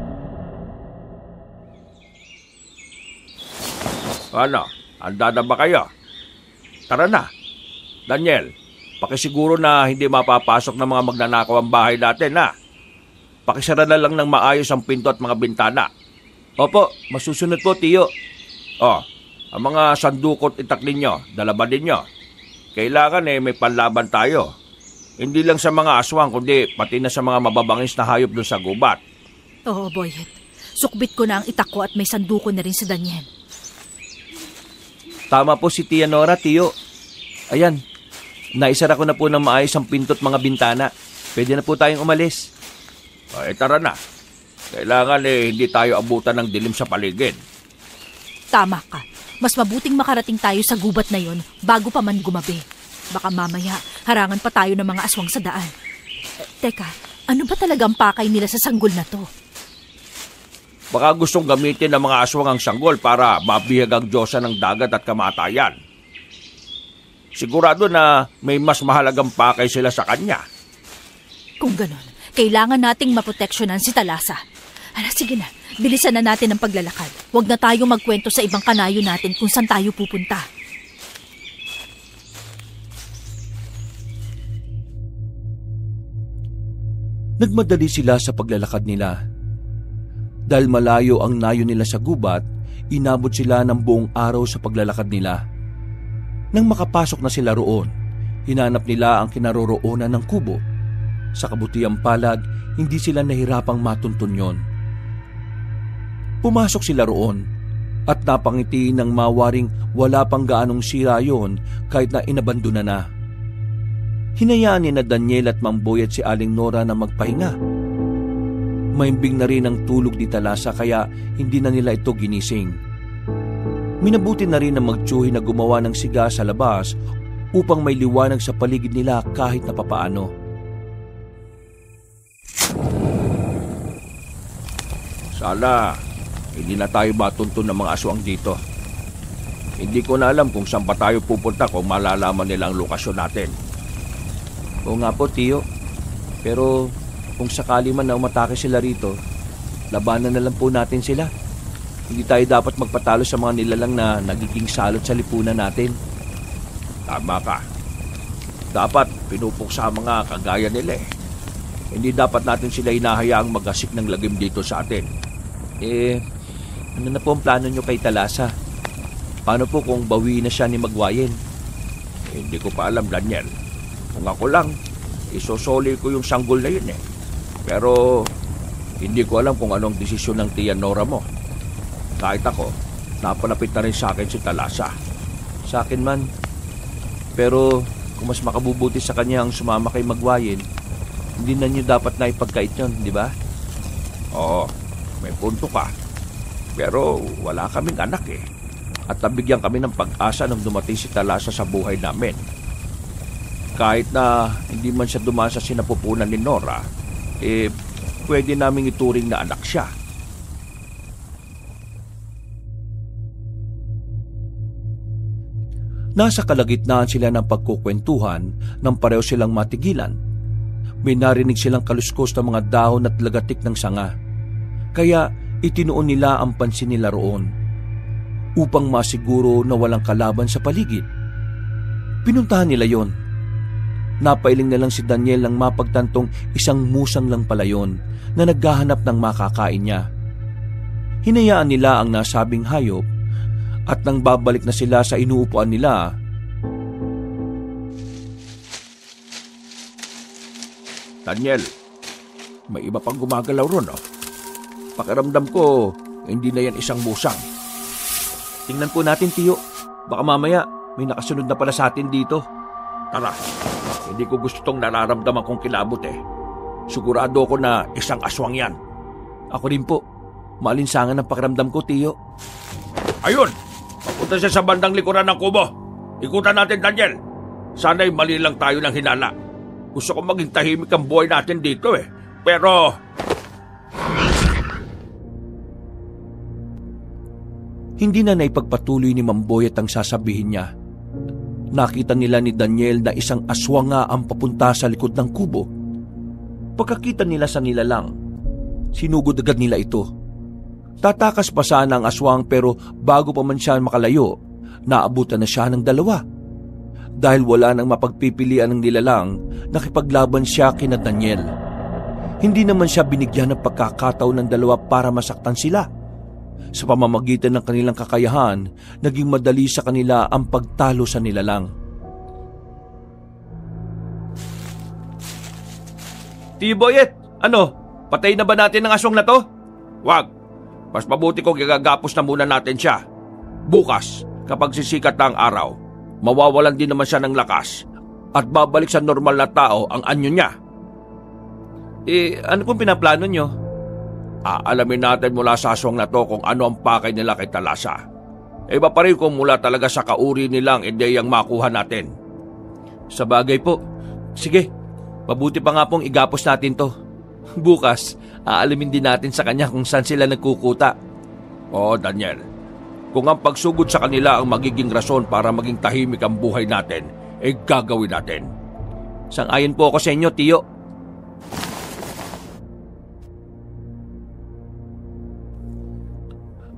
Ano? Handa na ba kayo? Tara na. Daniel, pakisiguro na hindi mapapasok ng mga magnanakaw ang bahay natin, ha? Pakisara na lang ng maayos ang pinto at mga bintana. Opo, masusunod po, Tiyo. Ang mga sandukot itak ninyo, dalaban ninyo. Kailangan may panlaban tayo. Hindi lang sa mga aswang, kundi pati na sa mga mababangis na hayop dun sa gubat. Oo, Boyet. Sukbit ko na ang itak ko at may sanduko na rin si Daniel. Tama po si Tia Nora, Tiyo. Ayan, naisara ko na po ng maayos ang pinto at mga bintana. Pwede na po tayong umalis. Tara na. Kailangan hindi tayo abutan ng dilim sa paligid. Tama ka. Mas mabuting makarating tayo sa gubat na yon bago pa man gumabi. Baka mamaya, harangan pa tayo ng mga aswang sa daan. Teka, ano ba talagang pakay nila sa sanggol na to? Baka gustong gamitin ng mga aswang ang sanggol para mabihag ang Diyosa ng dagat at kamatayan. Sigurado na may mas mahalagang pakay sila sa kanya. Kung ganon, kailangan nating maproteksyonan si Talasa. Sige na, bilisan na natin ang paglalakad. Huwag na tayo magkwento sa ibang kanayo natin kung saan tayo pupunta. Nagmadali sila sa paglalakad nila. Dahil malayo ang nayo nila sa gubat, inabot sila ng buong araw sa paglalakad nila. Nang makapasok na sila roon, hinanap nila ang kinaroroonan ng kubo. Sa kabutiang palad, hindi sila nahirapang matuntun yon. Pumasok sila roon at napangiti ng mawaring wala pang gaanong sira yon kahit na inabandona na. Hinayaan ni na Daniel at Mamboyet si Aling Nora na magpahinga. Maimbing na rin ang tulog ni Talasa kaya hindi na nila ito ginising. Minabuti na rin ang magtsuhi na gumawa ng siga sa labas upang may liwanag sa paligid nila kahit na papaano. Sana hindi na tayo matuntun ng mga aswang dito. Hindi ko na alam kung saan pa tayo pupunta kung malalaman nila ang lokasyon natin. Oo nga po, Tiyo. Pero kung sakali man na umatake sila rito, labanan na lang po natin sila. Hindi tayo dapat magpatalo sa mga nilalang na nagiging salot sa lipunan natin. Tama ka. Dapat pinupuksa ang mga kagaya nila eh. Hindi dapat natin sila hinahayaang magasik ng lagim dito sa atin. Ano na po ang plano nyo kay Talasa? Paano po kung bawi na siya ni Magwayen? Hindi ko pa alam, Daniel. Kung ako lang, isosoli ko yung sanggol na yun eh. Pero hindi ko alam kung anong desisyon ng tiya Nora mo. Kahit ako, napalapit na rin sa akin si Talasa. Sa akin man. Pero kung mas makabubuti sa kanya ang sumama kay Magwayen, hindi na nyo dapat na ipagkait yun, di ba? Oo, may punto ka. Pero wala kaming anak eh. At nabigyan kami ng pag-asa nang dumating si Talasa sa buhay namin. Kahit na hindi man siya dumaan sa sinapupunan ni Nora, pwede naming ituring na anak siya. Nasa kalagitnaan sila ng pagkukwentuhan nang pareho silang matigilan. May narinig silang kaluskos ng mga dahon at lagatik ng sanga. Kaya itinuon nila ang pansin nila roon upang masiguro na walang kalaban sa paligid. Pinuntahan nila yon. Napailing na lang si Daniel nang mapagtantong isang musang lang pala yon na naghahanap ng makakain niya. Hinayaan nila ang nasabing hayop at nang babalik na sila sa inuupuan nila, Daniel, may iba pang gumagalaw ron, oh. Pakiramdam ko, hindi na yan isang musang. tingnan po natin, Tiyo. Baka mamaya may nakasunod na pala sa atin dito. Tara, hindi ko gusto tong nararamdaman kong kilabot eh. Sigurado ko na isang aswang yan. Ako rin po. Maalinsangan ang pakiramdam ko, Tiyo. Ayun! Papunta siya sa bandang likuran ng kubo. Ikutan natin, Daniel. Sana'y mali lang tayo ng hinala. Gusto ko maging tahimik ang buhay natin dito eh. Pero... Hindi na naipagpatuloy ni Mamboyet ang sasabihin niya. Nakita nila ni Daniel na isang aswang nga ang papunta sa likod ng kubo. Pagkakita nila sa nilalang, sinugod agad nila ito. Tatakas pa sana ang aswang pero bago pa man siya makalayo, naabutan na siya ng dalawa. Dahil wala nang mapagpipilian ng nilalang, nakipaglaban siya kina Daniel. Hindi naman siya binigyan ng pagkakataon ng dalawa para masaktan sila. Sa pamamagitan ng kanilang kakayahan, naging madali sa kanila ang pagtalo sa nilalang. Tiboyet, ano? Patay na ba natin ang aswang na to? Wag. Mas mabuti kong gagapos na muna natin siya. Bukas, kapag sisikat na ang araw, mawawalan din naman siya ng lakas at babalik sa normal na tao ang anyo niya. Ano pong pinaplano nyo? Aalamin natin mula sa aswang na to kung ano ang pakay nila kay Talasa. Iba pa rin kung mula talaga sa kauri nilang ideyang makuha natin. Sa bagay po. Sige, mabuti pa nga pong igapos natin to. Bukas, aalamin din natin sa kanya kung saan sila nagkukuta. Oo, Daniel. Kung ang pagsugod sa kanila ang magiging rason para maging tahimik ang buhay natin, gagawin natin. Sang-ayon po ako sa inyo, Tiyo.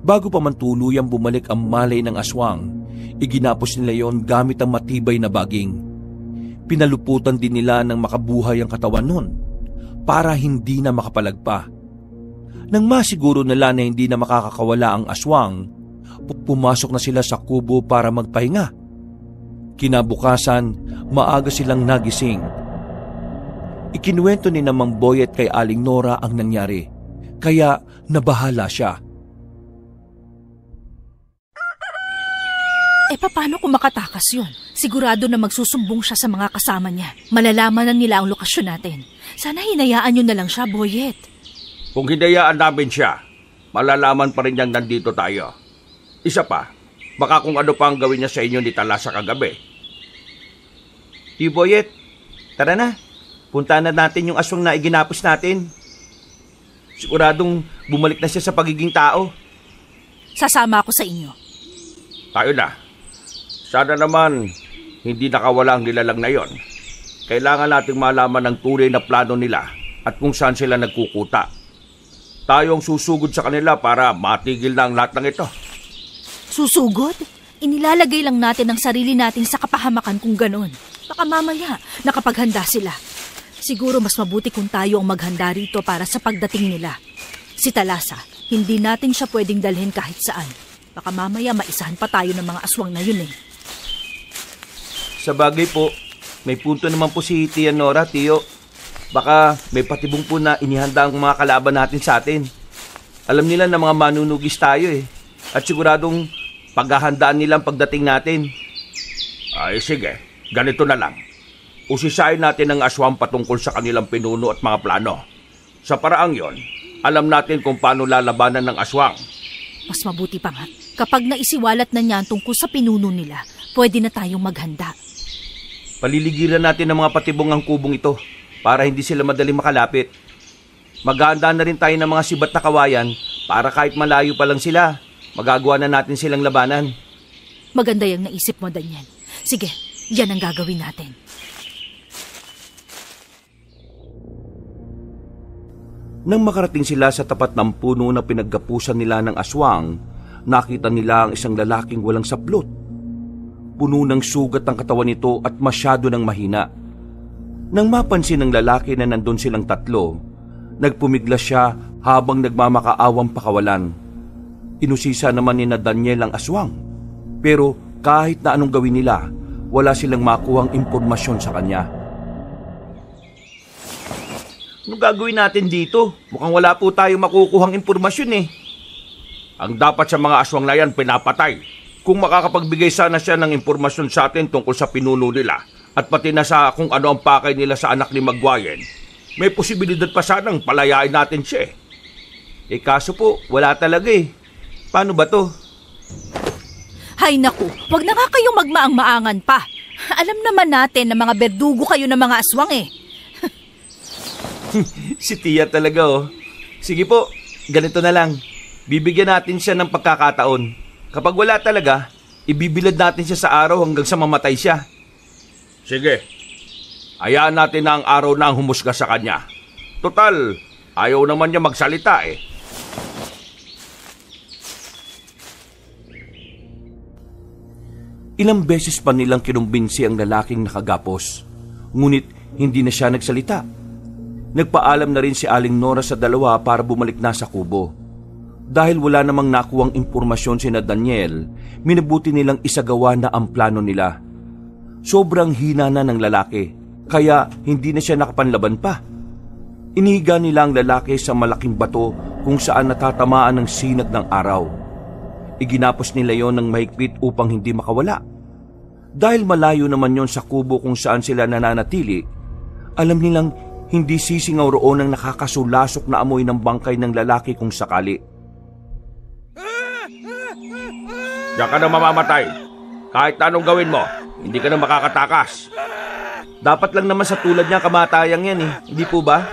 Bago pa man tuluyang bumalik ang malay ng aswang, iginapos nila yon gamit ang matibay na baging. Pinaluputan din nila ng makabuhay ang katawan nun para hindi na makapalagpa. Nang masiguro nila na hindi na makakakawala ang aswang, pumasok na sila sa kubo para magpahinga. Kinabukasan, maaga silang nagising. Ikinuwento ni Mang Boyet kay Aling Nora ang nangyari, kaya nabahala siya. Paano kung makatakas yun? Sigurado na magsusumbong siya sa mga kasama niya. Malalaman na nila ang lokasyon natin. Sana hinayaan nyo na lang siya, Boyet. Kung hinayaan namin siya, malalaman pa rin niyang nandito tayo. Isa pa, baka kung ano pa ang gawin niya sa inyo ni Talasa kagabi. Boyet, tara na. Punta na natin yung aswang na iginapos natin. Siguradong bumalik na siya sa pagiging tao. Sasama ako sa inyo. Tayo na. Sana naman hindi nakawala ang nilalang na yon. Kailangan nating malaman ang tunay na plano nila at kung saan sila nagkukuta. tayo ang susugod sa kanila para matigil na ang lahat ng ito. Susugod? Inilalagay lang natin ang sarili natin sa kapahamakan kung ganon. Baka mamaya, nakapaghanda sila. Siguro mas mabuti kung tayo ang maghanda rito para sa pagdating nila. Si Talasa, hindi natin siya pwedeng dalhin kahit saan. Baka mamaya maisahan pa tayo ng mga aswang na yun eh. Sa bagay po, may punto naman po si Tia Nora, Tiyo. Baka may patibong po na inihanda ang mga kalaban natin sa atin. Alam nila na mga manunugis tayo eh. At siguradong paghahandaan nila ang pagdating natin. Ay sige, ganito na lang. Usisayin natin ang aswang patungkol sa kanilang pinuno at mga plano. Sa paraang yon, alam natin kung paano lalabanan ng aswang. Mas mabuti pa nga, kapag naisiwalat na niya tungkol sa pinuno nila, pwede na tayong maghanda. Paliligiran natin ang mga patibong ang kubong ito para hindi sila madaling makalapit. Maghahanda na rin tayo ng mga sibat na kawayan para kahit malayo pa lang sila, magagawa na natin silang labanan. Maganda yung naisip mo, Daniel. Sige, yan ang gagawin natin. Nang makarating sila sa tapat ng puno na pinaggapusan nila ng aswang, nakita nila ang isang lalaking walang saplot. Puno ng sugat ang katawan nito at masyado ng mahina. Nang mapansin ng lalaki na nandun silang tatlo, nagpumiglas siya habang nagmamakaawang pakawalan. Inusisa naman ni na Daniel ang aswang. Pero kahit na anong gawin nila, wala silang makuhang impormasyon sa kanya. Anong gagawin natin dito? Mukhang wala po tayong makukuhang impormasyon eh. Ang dapat sa mga aswang na yan, pinapatay. Kung makakapagbigay sana siya ng impormasyon sa atin tungkol sa pinuno nila at pati na sa kung ano ang pakay nila sa anak ni Magwayen, may posibilidad pa sanang palayain natin siya eh. Eh kaso po, wala talaga eh. Paano ba to? Hay naku, wag na nga kayong magmaang-maangan pa. Alam naman natin na mga berdugo kayo ng mga aswang eh. Si Tia talaga oh. Sige po, ganito na lang. Bibigyan natin siya ng pagkakataon. Kapag wala talaga, ibibilad natin siya sa araw hanggang sa mamatay siya. Sige, hayaan natin na ang araw na ang humusga sa kanya. Total, ayaw naman niya magsalita eh. Ilang beses pa nilang kinumbinsi ang lalaking nakagapos. Ngunit hindi na siya nagsalita. Nagpaalam na rin si Aling Nora sa dalawa para bumalik na sa kubo. Dahil wala namang nakuwang impormasyon sina Daniel, minabuti nilang isagawa na ang plano nila. Sobrang hina na ng lalaki, kaya hindi na siya nakapanlaban pa. Inihiga nila ang lalaki sa malaking bato kung saan natatamaan ng sinag ng araw. Iginapos nila yon ng mahigpit upang hindi makawala. Dahil malayo naman yon sa kubo kung saan sila nananatili, alam nilang hindi sisingaw roon ang nakakasulasok na amoy ng bangkay ng lalaki kung sakali. Diyan ka na mamamatay. Kahit anong gawin mo, hindi ka na makakatakas. Dapat lang naman sa tulad niya kamatayang yan eh, hindi po ba?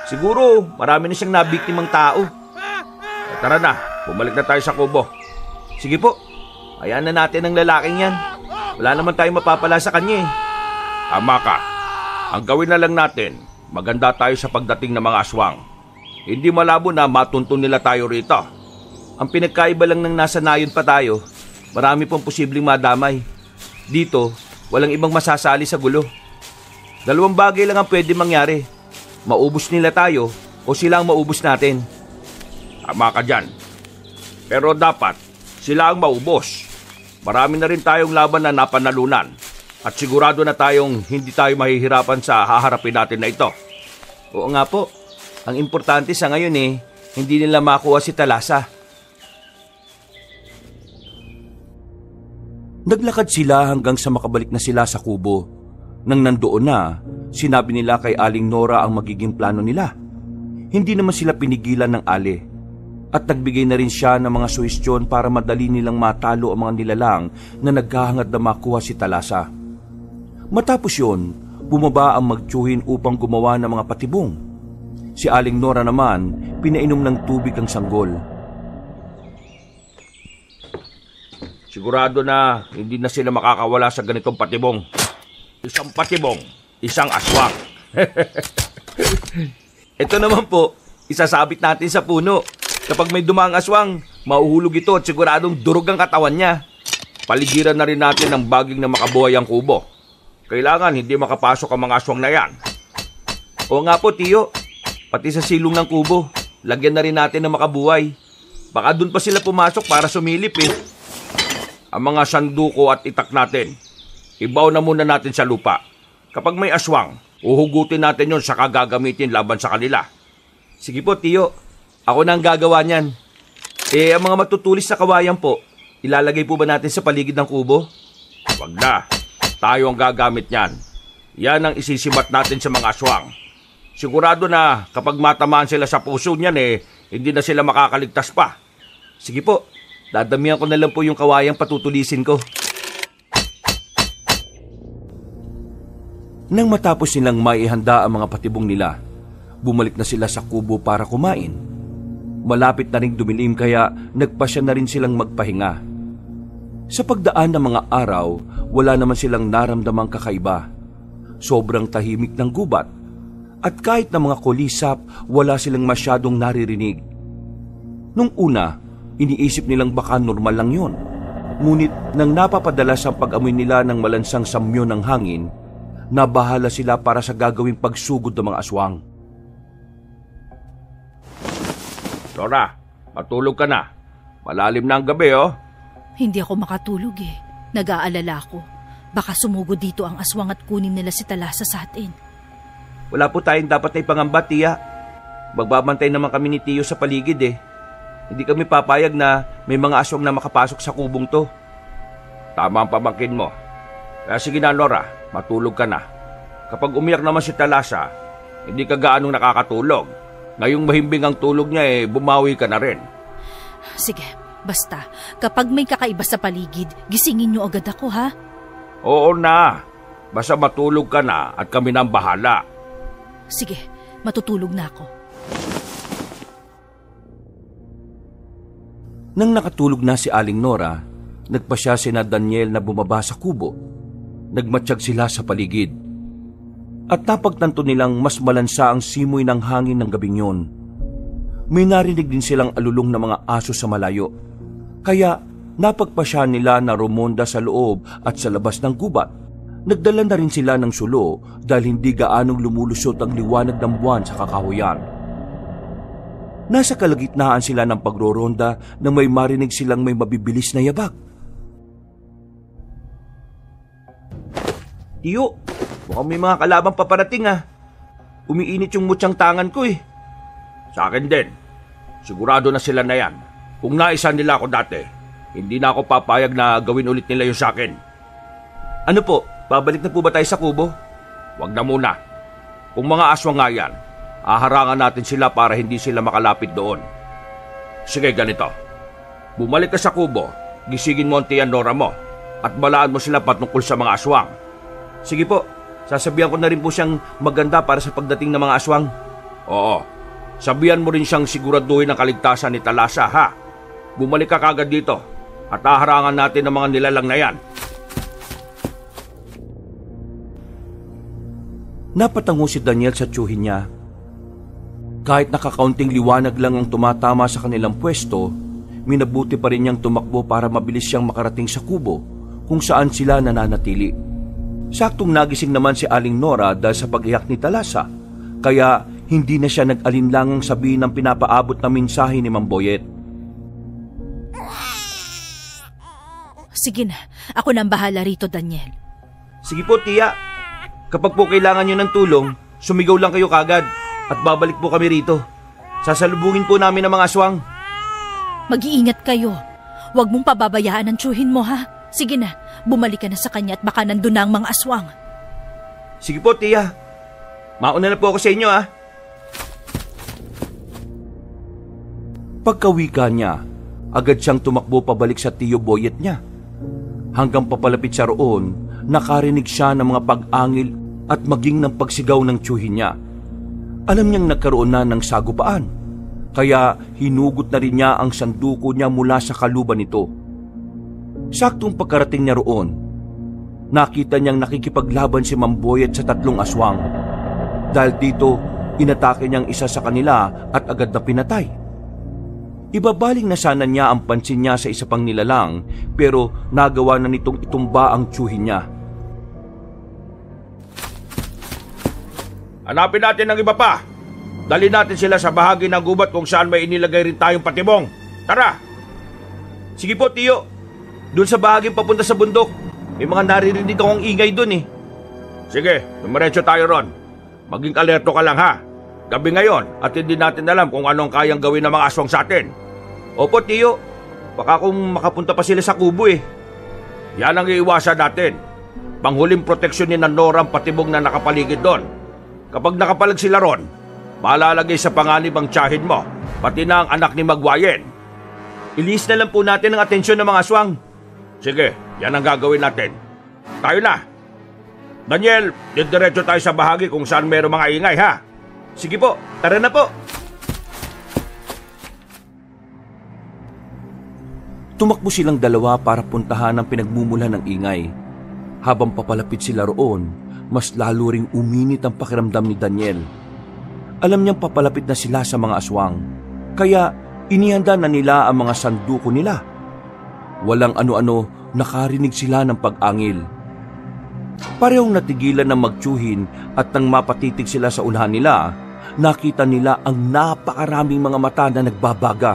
Siguro marami na siyang nabiktimang tao. Tara na, bumalik na tayo sa kubo. Sige po, hayaan na natin ang lalaking yan. Wala naman tayong mapapala sa kanya eh. Tama ka. Ang gawin na lang natin, maganda tayo sa pagdating ng mga aswang. Hindi malabo na matuntun nila tayo rito. Ang pinagkaiba lang ng nasa nayon pa tayo, marami pong posibleng madamay. Dito, walang ibang masasali sa gulo. Dalawang bagay lang ang pwede mangyari. Maubos nila tayo o sila ang maubos natin. Tama ka dyan. Pero dapat, sila ang maubos. Marami na rin tayong laban na napanalunan. At sigurado na tayong hindi tayo mahihirapan sa haharapin natin na ito. Oo nga po. Ang importante sa ngayon eh, hindi nila makuha si Talasa. Naglakad sila hanggang sa makabalik na sila sa kubo. Nang nandoon na, sinabi nila kay Aling Nora ang magiging plano nila. Hindi naman sila pinigilan ng Ali. At nagbigay na rin siya ng mga suhestyon para madali nilang matalo ang mga nilalang na naghahangad na makuha si Talasa. Matapos yun, bumaba ang magtsuhin upang gumawa ng mga patibong. Si Aling Nora naman, pinainom ng tubig ang sanggol. Sigurado na hindi na sila makakawala sa ganitong patibong. Isang patibong, isang aswang. Ito naman po, isasabit natin sa puno. Kapag may dumaang aswang, mauhulog ito at siguradong durog ang katawan niya. Paligiran na rin natin ng baging na makabuhay ang kubo. Kailangan hindi makapasok ang mga aswang na yan. Oo nga po, Tiyo. Pati sa silong ng kubo, lagyan na rin natin ng makabuhay. Baka dun pa sila pumasok para sumilip eh. Ang mga sanduko at itak natin, ibaw na muna natin sa lupa. Kapag may aswang, uhugutin natin yon saka gagamitin laban sa kanila. Sige po, Tiyo. Ako na ang gagawa niyan. Ang mga matutulis na kawayan po, ilalagay po ba natin sa paligid ng kubo? Wag na. Tayo ang gagamit niyan. Yan ang isisibat natin sa mga aswang. Sigurado na kapag matamaan sila sa puso niyan hindi na sila makakaligtas pa. Sige po, dadamihan ko na lang po yung kawayang patutulisin ko. Nang matapos nilang maihanda ang mga patibong nila, bumalik na sila sa kubo para kumain. Malapit na ring dumilim kaya nagpasya na rin silang magpahinga. Sa pagdaan ng mga araw, wala naman silang naramdamang kakaiba. Sobrang tahimik ng gubat. At kahit na mga kulisap, wala silang masyadong naririnig. Nung una, iniisip nilang baka normal lang yon. Ngunit nang napapadalas ang pag-amoy nila ng malansang samyo ng hangin, nabahala sila para sa gagawing pagsugod ng mga aswang. Nora, matulog ka na. Malalim na ang gabi, oh. Hindi ako makatulog eh. Nag-aalala ako. Baka sumugod dito ang aswang at kunin nila si Talasa sa atin. Wala po tayong dapat na ipangamba, Tiya. Magbabantay naman kami ni Tiyo sa paligid eh. Hindi kami papayag na may mga aswang na makapasok sa kubong to. Tama ang pamangkin mo. Kaya sige na, Nora, matulog ka na. Kapag umiyak naman si Talasa, hindi ka gaanong nakakatulog. Ngayong mahimbing ang tulog niya bumawi ka na rin. Sige, basta. Kapag may kakaiba sa paligid, gisingin niyo agad ako, ha? Oo na. Basta matulog ka na at kami na ang bahala. Sige, matutulog na ako. Nang nakatulog na si Aling Nora, nagpasya sina Daniel na bumaba sa kubo. Nagmatsyag sila sa paligid. At napagtanto nilang mas malansa ang simoy ng hangin ng gabing yun. May narinig din silang alulong ng mga aso sa malayo. Kaya napagpasya nila na rumonda sa loob at sa labas ng gubat. Nagdala na rin sila ng sulo dahil hindi gaanong lumulusot ang liwanag ng buwan sa kakahuyan. Nasa kalagitnaan sila ng pagroronda nang may marinig silang may mabibilis na yabag. Tiyo, mukhang may mga kalabang paparating ah. Umiinit yung mutyang tangan ko eh. Sa akin din. Sigurado na sila na yan. Kung naisa nila ako dati, hindi na ako papayag na gawin ulit nila yung sa akin. Ano po, babalik na po ba tayo sa kubo? Wag na muna. Kung mga aswang nga yan, aharangan natin sila para hindi sila makalapit doon. Sige, ganito. Bumalik ka sa kubo, gisingin mo ang tiyan Nora mo, at balaan mo sila patungkol sa mga aswang. Sige po, sasabihan ko na rin po siyang maganda para sa pagdating ng mga aswang. Oo, sabihan mo rin siyang siguraduhin ang kaligtasan ni Talasa, ha? Bumalik ka kagad dito at aharangan natin ang mga nilalang na yan. Napatango si Daniel sa tiyuhin niya. Kahit nakakaunting liwanag lang ang tumatama sa kanilang pwesto, minabuti pa rin niyang tumakbo para mabilis siyang makarating sa kubo kung saan sila nananatili. Saktong nagising naman si Aling Nora dahil sa pag-iyak ni Talasa, kaya hindi na siya nag-alinlangang sabihin ng pinapaabot na mensahe ni Mang Boyet. Sige na, ako na ang bahala rito, Daniel. Sige po, Tiya. Kapag po kailangan niyo ng tulong, sumigaw lang kayo kagad at babalik po kami rito. Sasalubungin po namin ang mga aswang. Mag-iingat kayo. Huwag mong pababayaan ang tiyuhin mo, ha? Sige na, bumalik ka na sa kanya at baka nandun na ang mga aswang. Sige po, Tiya. Mauna na po ako sa inyo, ha? Pagkawika niya, agad siyang tumakbo pabalik sa Tiyo Boyet niya. Hanggang papalapit siya roon, nakarinig siya ng mga pag-angil at maging ng pagsigaw ng tiyuhin niya. Alam niyang nagkaroon na ng sagupaan, kaya hinugot na rin niya ang sanduko niya mula sa kaluban nito. Saktong pagkarating niya roon, nakita niyang nakikipaglaban si Mang Boyet sa 3 aswang. Dahil dito, Inatake niyang isa sa kanila at agad na pinatay. Ibabaling na sana niya ang pansin niya sa isa pang nilalang pero nagawa na nitong itumba ang tiyuhin niya. Hanapin natin ang iba pa. Dali natin sila sa bahagi ng gubat kung saan may inilagay rin tayong patibong. Tara! Sige po, Tiyo. Doon sa bahaging papunta sa bundok. May mga naririnig akong ingay doon eh. Sige, dumiretso tayo ron. Maging alerto ka lang ha. Gabi ngayon at hindi natin alam kung anong kayang gawin ng mga aswang sa atin. Opo, Tiyo. Baka kung makapunta pa sila sa kubo eh. Yan ang iiwasan natin. Panghuling proteksyonin ng Nora ang patibong na nakapaligid doon. Kapag nakapalag sila ron, malalagay sa panganib ang tiyahin mo, pati na ang anak ni Magwayen. Ilis na lang po natin ang atensyon ng mga aswang. Sige, yan ang gagawin natin. Tayo na. Daniel, diretso tayo sa bahagi kung saan mayroong mga ingay ha. Sige po, tara na po. Tumakbo silang dalawa para puntahan ang pinagmumulan ng ingay. Habang papalapit sila roon, mas lalo ring uminit ang pakiramdam ni Daniel. Alam niyang papalapit na sila sa mga aswang, kaya inihanda na nila ang mga sanduko nila. Walang ano-ano, nakarinig sila ng pag-angil. Parehong natigilan ng magtiyuhin at nang mapatitig sila sa unahan nila, nakita nila ang napakaraming mga mata na nagbabaga.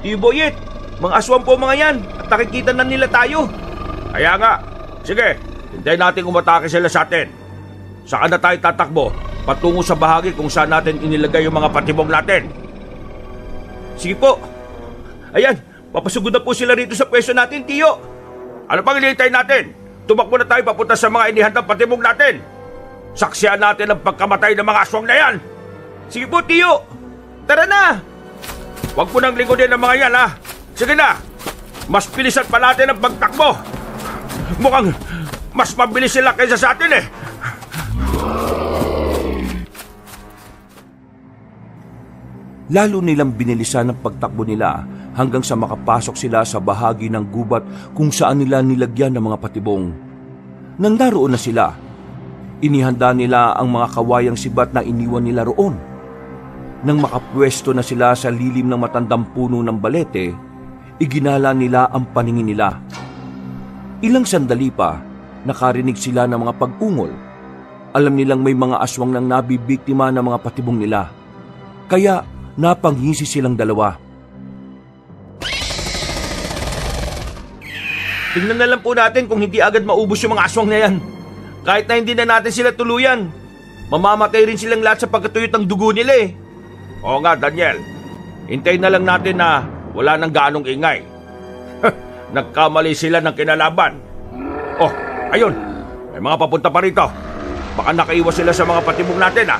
Iboyet, mga aswang po mga yan at nakikita na nila tayo. Kaya nga, sige, hintayin natin umatake sila sa atin. Saan na tayo tatakbo? Patungo sa bahagi kung saan natin inilagay yung mga patibong natin. Sige po. Ayan, papasugod na po sila rito sa pwesto natin, Tiyo. Ano pang hinihintay natin? Tumakbo na tayo papunta sa mga inihandang patibong natin. Saksihan natin ang pagkamatay ng mga aswang na yan. Sige po, Tiyo. Tara na. Huwag po nang lingkodin ang mga yan, ha? Sige na. Mas bilisan pa natin ang pagtakbo. Mukhang mas mabilis sila kaysa sa atin, eh. Lalo nilang binilisan ang pagtakbo nila hanggang sa makapasok sila sa bahagi ng gubat kung saan nila nilagyan ng mga patibong. Nang naroon na sila, inihanda nila ang mga kawayang sibat na iniwan nila roon. Nang makapwesto na sila sa lilim ng matandang puno ng balete, iginala nila ang paningin nila. Ilang sandali pa, nakarinig sila ng mga pag-ungol. Alam nilang may mga aswang nang nabibiktima ng mga patibong nila. Kaya napanghisi silang dalawa. Tingnan na lang po natin kung hindi agad maubos yung mga aswang na yan. Kahit na hindi na natin sila tuluyan, mamamatay rin silang lahat sa pagkatuyot ng dugo nila eh. Oo nga, Daniel. Hintayin na lang natin na wala nang gaanong ingay. Nagkamali sila ng kinalaban. Oh, ayun. May mga papunta pa rito. Baka nakaiwas sila sa mga patibong natin, ha?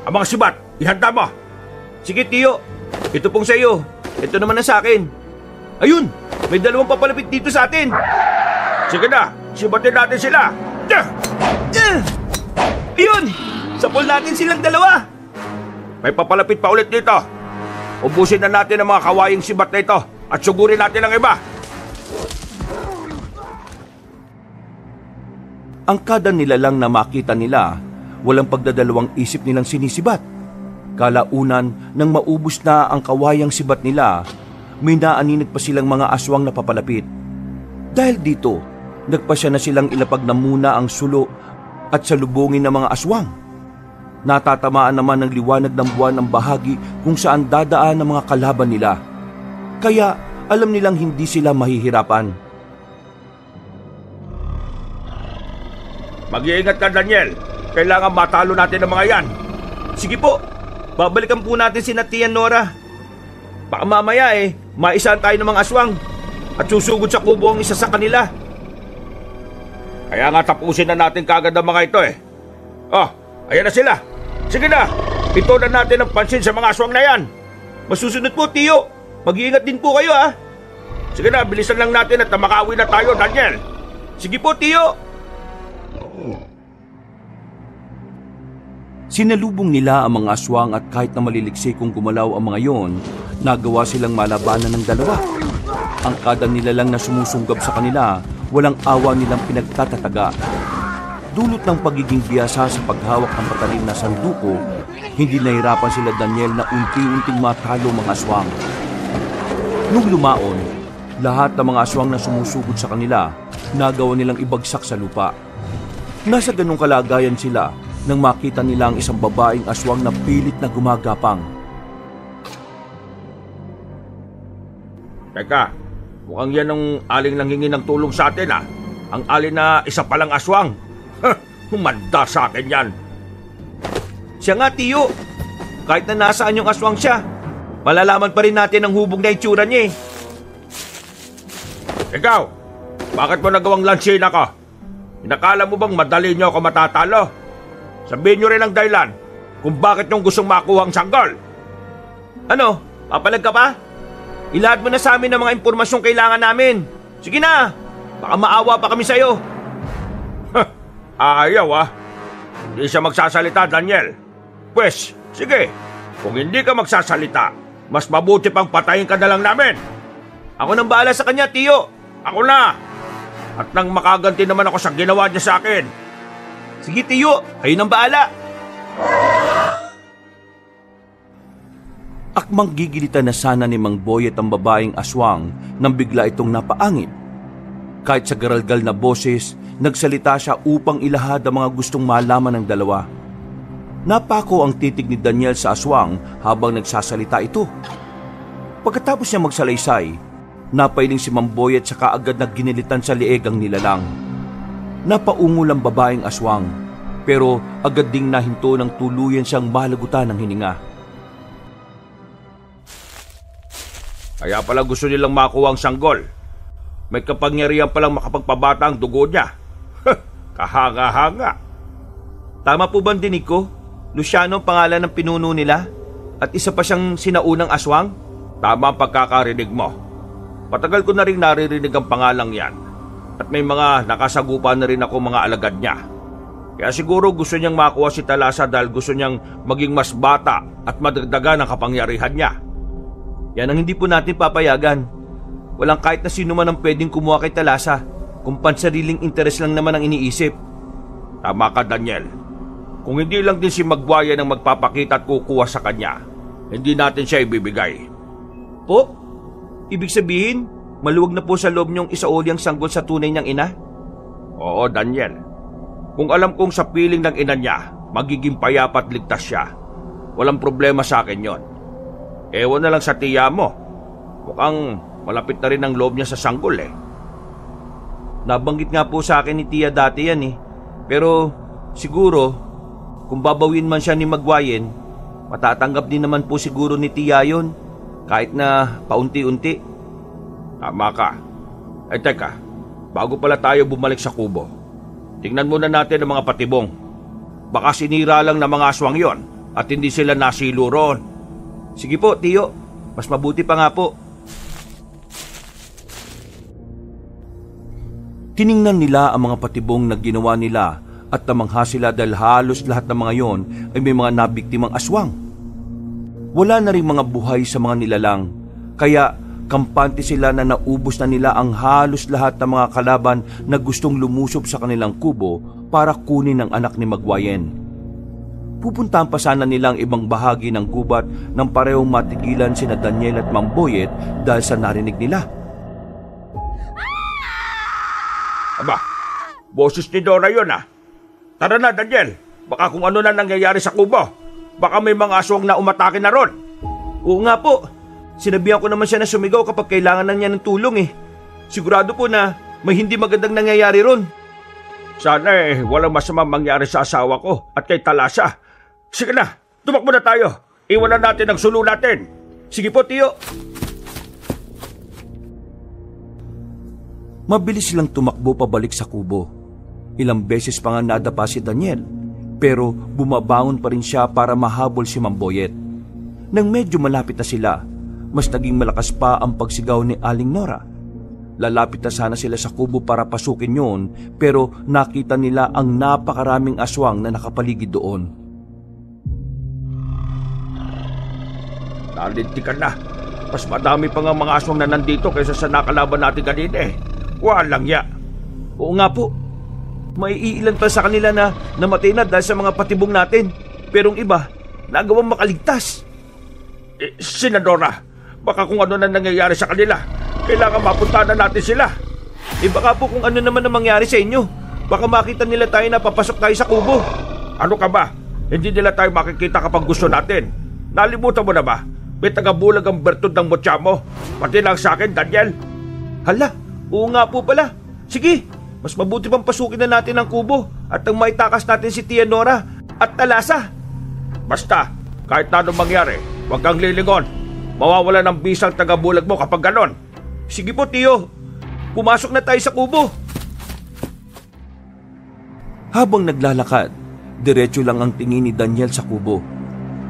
Ang mga sibat, ihanda mo. Sige, Tiyo. Ito pong sa iyo. Ito naman na sa akin. Ayun, may dalawang papalapit dito sa atin. Sige na, sibatin natin sila. Ayun, sapol natin silang dalawa. May papalapit pa ulit dito. Ubusin na natin ang mga kawayang sibat na ito at sugurin natin ang iba. Ang kada nilalang na makita nila, walang pagdadalawang isip nilang sinisibat. Kalaunan, nang maubos na ang kawayang sibat nila, may naaninag pa silang mga aswang na papalapit. Dahil dito, nagpasya na silang ilapag na muna ang sulo at salubungin ng mga aswang. Natatamaan naman ng liwanag ng buwan ang bahagi kung saan dadaan ang mga kalaban nila. Kaya alam nilang hindi sila mahihirapan. Mag-iingat ka, Daniel. Kailangan matalo natin ang mga yan. Sige po, babalikan po natin si Tia Nora. Baka mamaya maisahan tayo ng mga aswang at susugod sa kubo ang isa sa kanila. Kaya nga tapusin na natin kaagad ang mga ito eh. Oh, ayan na sila. Sige na, itunan natin ang pansin sa mga aswang na yan. Masusunod po, Tiyo. Mag-iingat din po kayo, ha. Sige na, bilisan lang natin at makauwi na tayo, Daniel. Sige po, Tiyo. Sinalubong nila ang mga aswang at kahit na maliliksi kung gumalaw ang mga yon, nagawa silang malabanan ng dalawa. Ang kada nila lang na sumusunggab sa kanila, walang awa nilang pinagtatataga. Dulot ng pagiging biyasa sa paghawak ng matalim na sanduko, hindi nahirapan sila Daniel na unti-unting matalo mga aswang. Nung lumaon, lahat ng mga aswang na sumusugod sa kanila, nagawa nilang ibagsak sa lupa. Nasa ganung kalagayan sila nang makita nila ang isang babaeng aswang na pilit na gumagapang. Teka, mukhang yan ang aling nanghingi ng tulong sa atin ah. Ang alin na isa palang aswang. Humanda sa akin yan. Siya nga, Tiyo. Kahit na nasaan yung aswang siya, malalaman pa rin natin ang hubog na itsura niya eh. Ikaw, bakit mo nagawang lansin ako? Inakala mo bang madali niyo ako matatalo? Sabihin niyo rin ang dahilan kung bakit niyong gustong makuha ang sanggol. Ano? Papalag ka pa? Ilahad mo na sa amin ang mga impormasyong kailangan namin. Sige na, baka maawa pa kami sa'yo. Ayaw ah. Hindi siya magsasalita, Daniel. Pwes, sige. Kung hindi ka magsasalita, mas mabuti pang patayin ka na lang namin. Ako nang bahala sa kanya, Tiyo. Ako na. At nang makaganti naman ako sa ginawa niya sa akin. Sige, Tiyo. Kayo nang bahala. Akmang gigilitan na sana ni Mang Boyet ang babaeng aswang nang bigla itong napaangit. Kahit sa garalgal na boses, nagsalita siya upang ilahad ang mga gustong malaman ng dalawa. Napako ang titig ni Daniel sa aswang habang nagsasalita ito. Pagkatapos niya magsalaysay, napailing si Mang Boyet sa kaagad na ginilitan sa lieg ang nilalang. Napaungol ang babaeng aswang, pero agad ding nahinto ng tuluyan siyang malagutan ng hininga. Kaya pala gusto nilang makuha ang sanggol. May kapangyarihan palang makapagpabata ang dugo niya. Kahanga-hanga. Tama po ba dinig ko? Luciano ang pangalan ng pinuno nila? At isa pa siyang sinaunang aswang? Tama ang pagkakarinig mo. Patagal ko na rin naririnig ang pangalang yan. At may mga nakasagupan na rin ako mga alagad niya. Kaya siguro gusto niyang makuha si Thalassa dahil gusto niyang maging mas bata at madagdagan ang kapangyarihan niya. Yan ang hindi po natin papayagan. Walang kahit na sino man ang pwedeng kumuha kay Thalassa kung pansariling interes lang naman ang iniisip. Tama ka, Daniel. Kung hindi lang din si Magwayan ang magpapakita at kukuha sa kanya, hindi natin siya ibibigay. Po? Ibig sabihin, maluwag na po sa loob niyong isauli ang sanggol sa tunay niyang ina? Oo, Daniel. Kung alam kong sa piling ng ina niya, magiging payapa at ligtas siya, walang problema sa akin yon. Ewan na lang sa tiya mo. Mukhang malapit na rin ang loob niya sa sanggol eh. Nabanggit nga po sa akin ni tiya dati yan eh. Pero siguro, kung babawin man siya ni Magwayen, matatanggap din naman po siguro ni tiya yon, kahit na paunti-unti. Tama ka. Ay teka, bago pala tayo bumalik sa kubo, tingnan muna natin ang mga patibong. Baka sinira lang ng mga aswang yon at hindi sila nasilo roon. Sige po, Tiyo. Mas mabuti pa nga po. Tiningnan nila ang mga patibong na ginawa nila at namangha sila dahil halos lahat ng mga yon ay may mga nabiktimang aswang. Wala na rin mga buhay sa mga nilalang, kaya kampante sila na naubos na nila ang halos lahat ng mga kalaban na gustong lumusob sa kanilang kubo para kunin ang anak ni Magwayen. Pupuntahan pa sana nilang ibang bahagi ng gubat nang parehong matigilan sina Daniel at Mang Boyet dahil sa narinig nila. Aba, boses ni Dora yun ah. Tara na, Daniel. Baka kung ano na nangyayari sa kubo. Baka may mga aswang na umatake na ron. Oo nga po. Sinabihan ko naman siya na sumigaw kapag kailangan na niya ng tulong eh. Sigurado po na may hindi magandang nangyayari ron. Sana walang masamang mangyari sa asawa ko at kay Thalassa. Sige na, tumakbo na tayo. Iwanan natin ang sulo natin. Sige po, Tiyo. Mabilis silang tumakbo pabalik sa kubo. Ilang beses pa nga nadapa si Daniel, pero bumabangon pa rin siya para mahabol si Mang Boyet. Nang medyo malapit na sila, mas naging malakas pa ang pagsigaw ni Aling Nora. Lalapit na sana sila sa kubo para pasukin yun, pero nakita nila ang napakaraming aswang na nakapaligid doon. Nalintikan na. Mas madami pa nga mga aswang na nandito kaysa sa nakalaban natin kanina eh. Walang ya. Oo nga po. Maiilan pa sa kanila na namatay na dahil sa mga patibong natin. Pero ang iba, nagawang makaligtas. Senadora, baka kung ano na nangyayari sa kanila, kailangan mapuntahan na natin sila. Baka po kung ano naman ang mangyari sa inyo. Baka makita nila tayo na papasok tayo sa kubo. Ano ka ba? Hindi nila tayo makikita kapag gusto natin. Nalimutan mo na ba? May tagabulag ang bertud ng mutya mo. Pati lang sa akin, Daniel. Hala, oo nga po pala. Sige, mas mabuti pang pasukin na natin ang kubo at nang maitakas natin si Tia Nora at Talasa. Basta, kahit na anong mangyari, huwag kang lilingon. Mawawala ng bisang tagabulag mo kapag ganon. Sige po, Tio. Pumasok na tayo sa kubo. Habang naglalakad, diretso lang ang tingin ni Daniel sa kubo.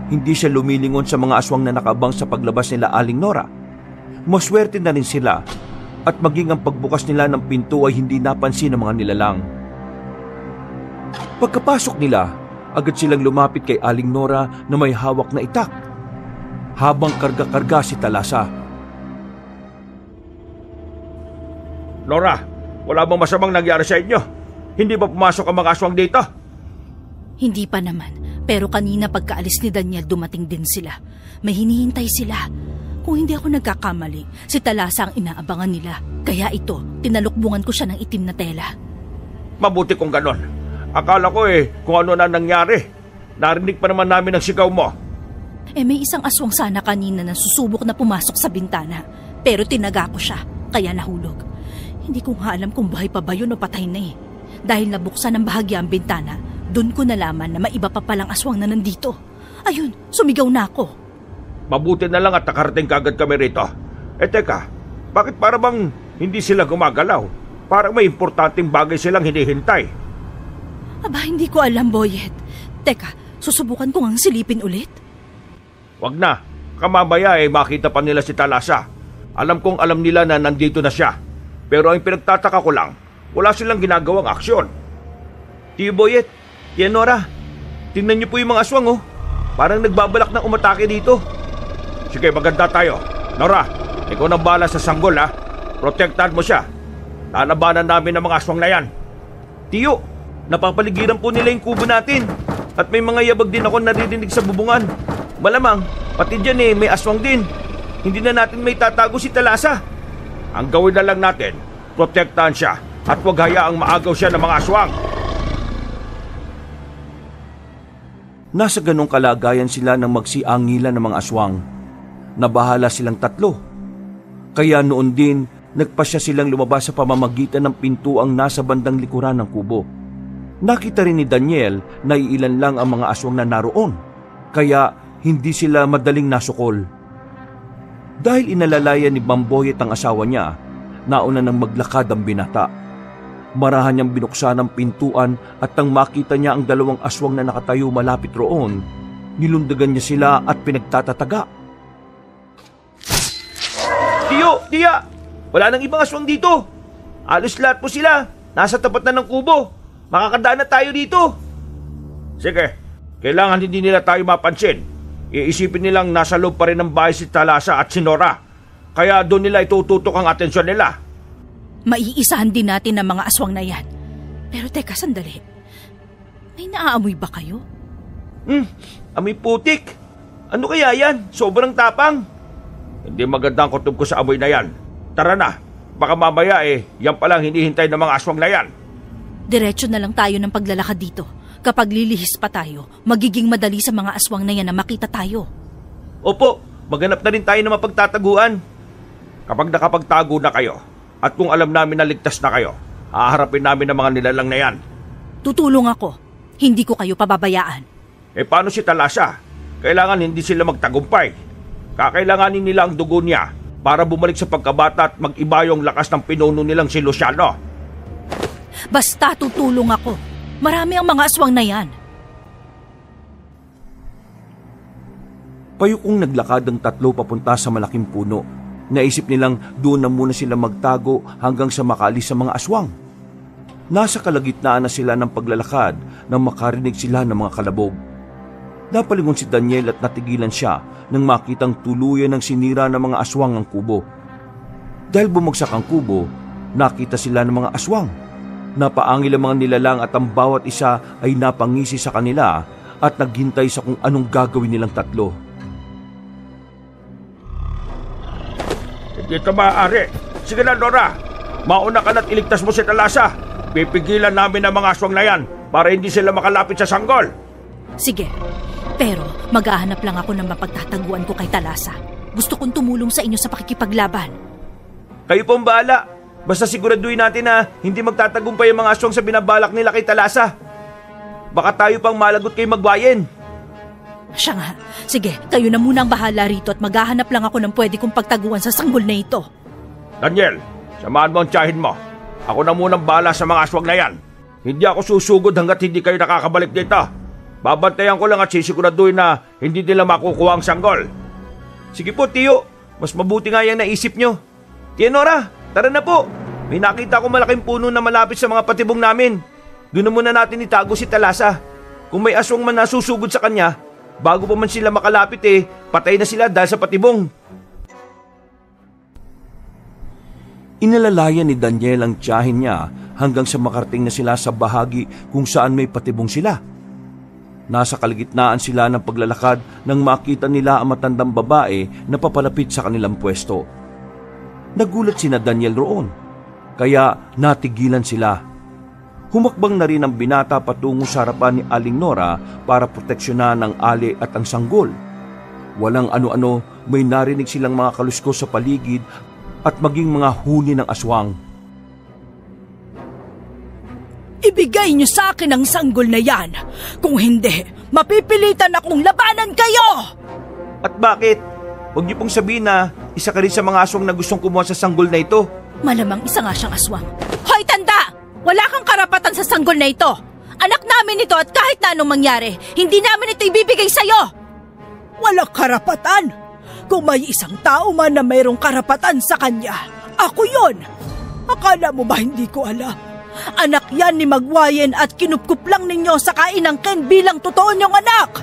Hindi siya lumilingon sa mga aswang na nakabang sa paglabas nila Aling Nora. Maswerte na rin sila at maging ang pagbukas nila ng pinto ay hindi napansin ng mga nilalang. Pagkapasok nila, agad silang lumapit kay Aling Nora na may hawak na itak, habang karga-karga si Talasa. Nora, wala bang masamang nangyari sa inyo? Hindi ba pumasok ang mga aswang dito? Hindi pa naman. Pero kanina pagkaalis ni Daniel, dumating din sila. May hinihintay sila. Kung hindi ako nagkakamali, si Talasa ang inaabangan nila. Kaya ito, tinalukbungan ko siya ng itim na tela. Mabuti kung ganon. Akala ko kung ano na nangyari. Narinig pa naman namin ang sigaw mo. May isang aswang sana kanina na susubok na pumasok sa bintana. Pero tinaga ko siya, kaya nahulog. Hindi ko nga alam kung buhay pa ba yun o patay na Dahil nabuksan ng bahagya ang bintana, doon ko nalaman na maiba pa palang aswang na nandito. Ayun, sumigaw na ako. Mabuti na lang at nakarating kagad kami rito. Teka, bakit para bang hindi sila gumagalaw? Parang may importanteng bagay silang hinihintay. Aba, hindi ko alam, Boyet. Teka, susubukan ko ngang silipin ulit. Wag na, kamamaya makita pa nila si Talasa. Alam kong alam nila na nandito na siya. Pero ang pinagtataka ko lang, wala silang ginagawang aksyon. Tio Boyet, Tia Nora, tingnan niyo po yung mga aswang Parang nagbabalak ng umatake dito. Sige, maganda tayo. Nora, ikaw nang bahala sa sanggol ha. Protektahan mo siya. Lalabanan namin ang mga aswang na yan. Tio, napapaligiran po nila yung kubo natin. At may mga yabag din ako naririnig sa bubungan. Malamang, pati dyan may aswang din. Hindi na natin may tatago si Talasa. Ang gawin na lang natin, protektahan siya at huwag hayaang maagaw siya ng mga aswang. Nasa ganong kalagayan sila nang magsiangilan ng mga aswang. Nabahala silang tatlo. Kaya noon din, nagpasya silang lumabas sa pamamagitan ng pintuang nasa bandang likuran ng kubo. Nakita rin ni Daniel na iilan lang ang mga aswang na naroon. Kaya hindi sila madaling nasukol. Dahil inalalayan ni Bamboyet ang asawa niya, nauna nang maglakad ang binata. Marahan niyang binuksan ang pintuan at nang makita niya ang dalawang aswang na nakatayo malapit roon, nilundagan niya sila at pinagtatataga. Tio, Tia! Wala nang ibang aswang dito! Alos lahat po sila! Nasa tapat na ng kubo! Makakadaan na tayo dito! Sige, kailangan hindi nila tayo mapansin. Iisipin nilang nasa loob pa rin ng bahay si Talasa at si Nora. Kaya doon nila itututok ang atensyon nila. Maiisahan din natin ang mga aswang na yan. Pero teka, sandali. May naaamoy ba kayo? Amoy putik. Ano kaya yan? Sobrang tapang. Hindi maganda ang kutob ko sa amoy na yan. Tara na, baka mamaya yan palang hinihintay ng mga aswang na yan. Diretso na lang tayo ng paglalakad dito. Kapag lilihis pa tayo, magiging madali sa mga aswang na yan na makita tayo. Opo, maghanap na rin tayo ng mapagtataguan. Kapag nakapagtago na kayo, at kung alam namin na ligtas na kayo, haharapin namin ang mga nilalang na yan. Tutulong ako. Hindi ko kayo pababayaan. Paano si Talasa? Kailangan hindi sila magtagumpay. Kakailanganin nila ang dugo niya para bumalik sa pagkabata at mag-iba yung lakas ng pinuno nilang si Luciano. Basta tutulong ako. Marami ang mga aswang na yan. Payukong naglakad ang tatlo papunta sa malaking puno. Naisip nilang doon na muna sila magtago hanggang sa makaalis sa mga aswang. Nasa kalagitnaan na sila ng paglalakad nang makarinig sila ng mga kalabog. Napalingon si Daniel at natigilan siya nang makitang tuluyan ng sinira ng mga aswang ang kubo. Dahil bumagsak ang kubo, nakita sila ng mga aswang. Napaangil ang mga nilalang at ang bawat isa ay napangisi sa kanila at naghintay sa kung anong gagawin nilang tatlo. Hindi ito maaari. Sige na, Nora. Mauna ka na't iligtas mo si Talasa. Pipigilan namin ang mga aswang na yan para hindi sila makalapit sa sanggol. Sige, pero maghahanap lang ako ng mapagtataguan ko kay Talasa. Gusto kong tumulong sa inyo sa pakikipaglaban. Kayo po ang bahala. Basta siguraduhin natin na hindi magtatagumpay ang mga aswang sa binabalak nila kay Talasa. Baka tayo pang malagot kay Magwayen. Siya nga. Sige, kayo na muna ang bahala rito at maghahanap lang ako ng pwede kong pagtaguan sa sanggol na ito. Daniel, samahan mo ang tiyahin mo. Ako na munang bahala sa mga aswang na yan. Hindi ako susugod hanggat hindi kayo nakakabalik dito. Babantayan ko lang at sisiguraduhin na hindi nila makukuha ang sanggol. Sige po, Tiyo. Mas mabuti nga yung naisip nyo. Tia Nora, tara na po. May nakita ko malaking puno na malapit sa mga patibong namin. Doon na muna natin itago si Talasa. Kung may aswang man nasusugod sa kanya, bago pa man sila makalapit patay na sila dahil sa patibong. Inalalayan ni Daniel ang tiyahin niya hanggang sa makarating na sila sa bahagi kung saan may patibong sila. Nasa kalagitnaan sila ng paglalakad nang makita nila ang matandang babae na papalapit sa kanilang pwesto. Nagulat sina Daniel roon, kaya natigilan sila. Humakbang na rin ang binata patungo sa harapan ni Aling Nora para proteksyonan ang ali at ang sanggol. Walang ano-ano, may narinig silang mga kaluskos sa paligid at maging mga huni ng aswang. Ibigay niyo sa akin ang sanggol na yan. Kung hindi, mapipilitan akong labanan kayo! At bakit? Huwag niyo pong sabihin na isa ka rin sa mga aswang na gustong kumuha sa sanggol na ito. Malamang isa nga siyang aswang. Hoy, tanda! Wala kang karapatan sa sanggol na ito. Anak namin ito at kahit na anong mangyari, hindi namin ito ibibigay sa'yo. Walang karapatan? Kung may isang tao man na mayroong karapatan sa kanya, ako yon. Akala mo ba hindi ko alam? Anak yan ni Magwayen at kinupkup lang ninyo sa kainang Ken bilang totoo niyong anak.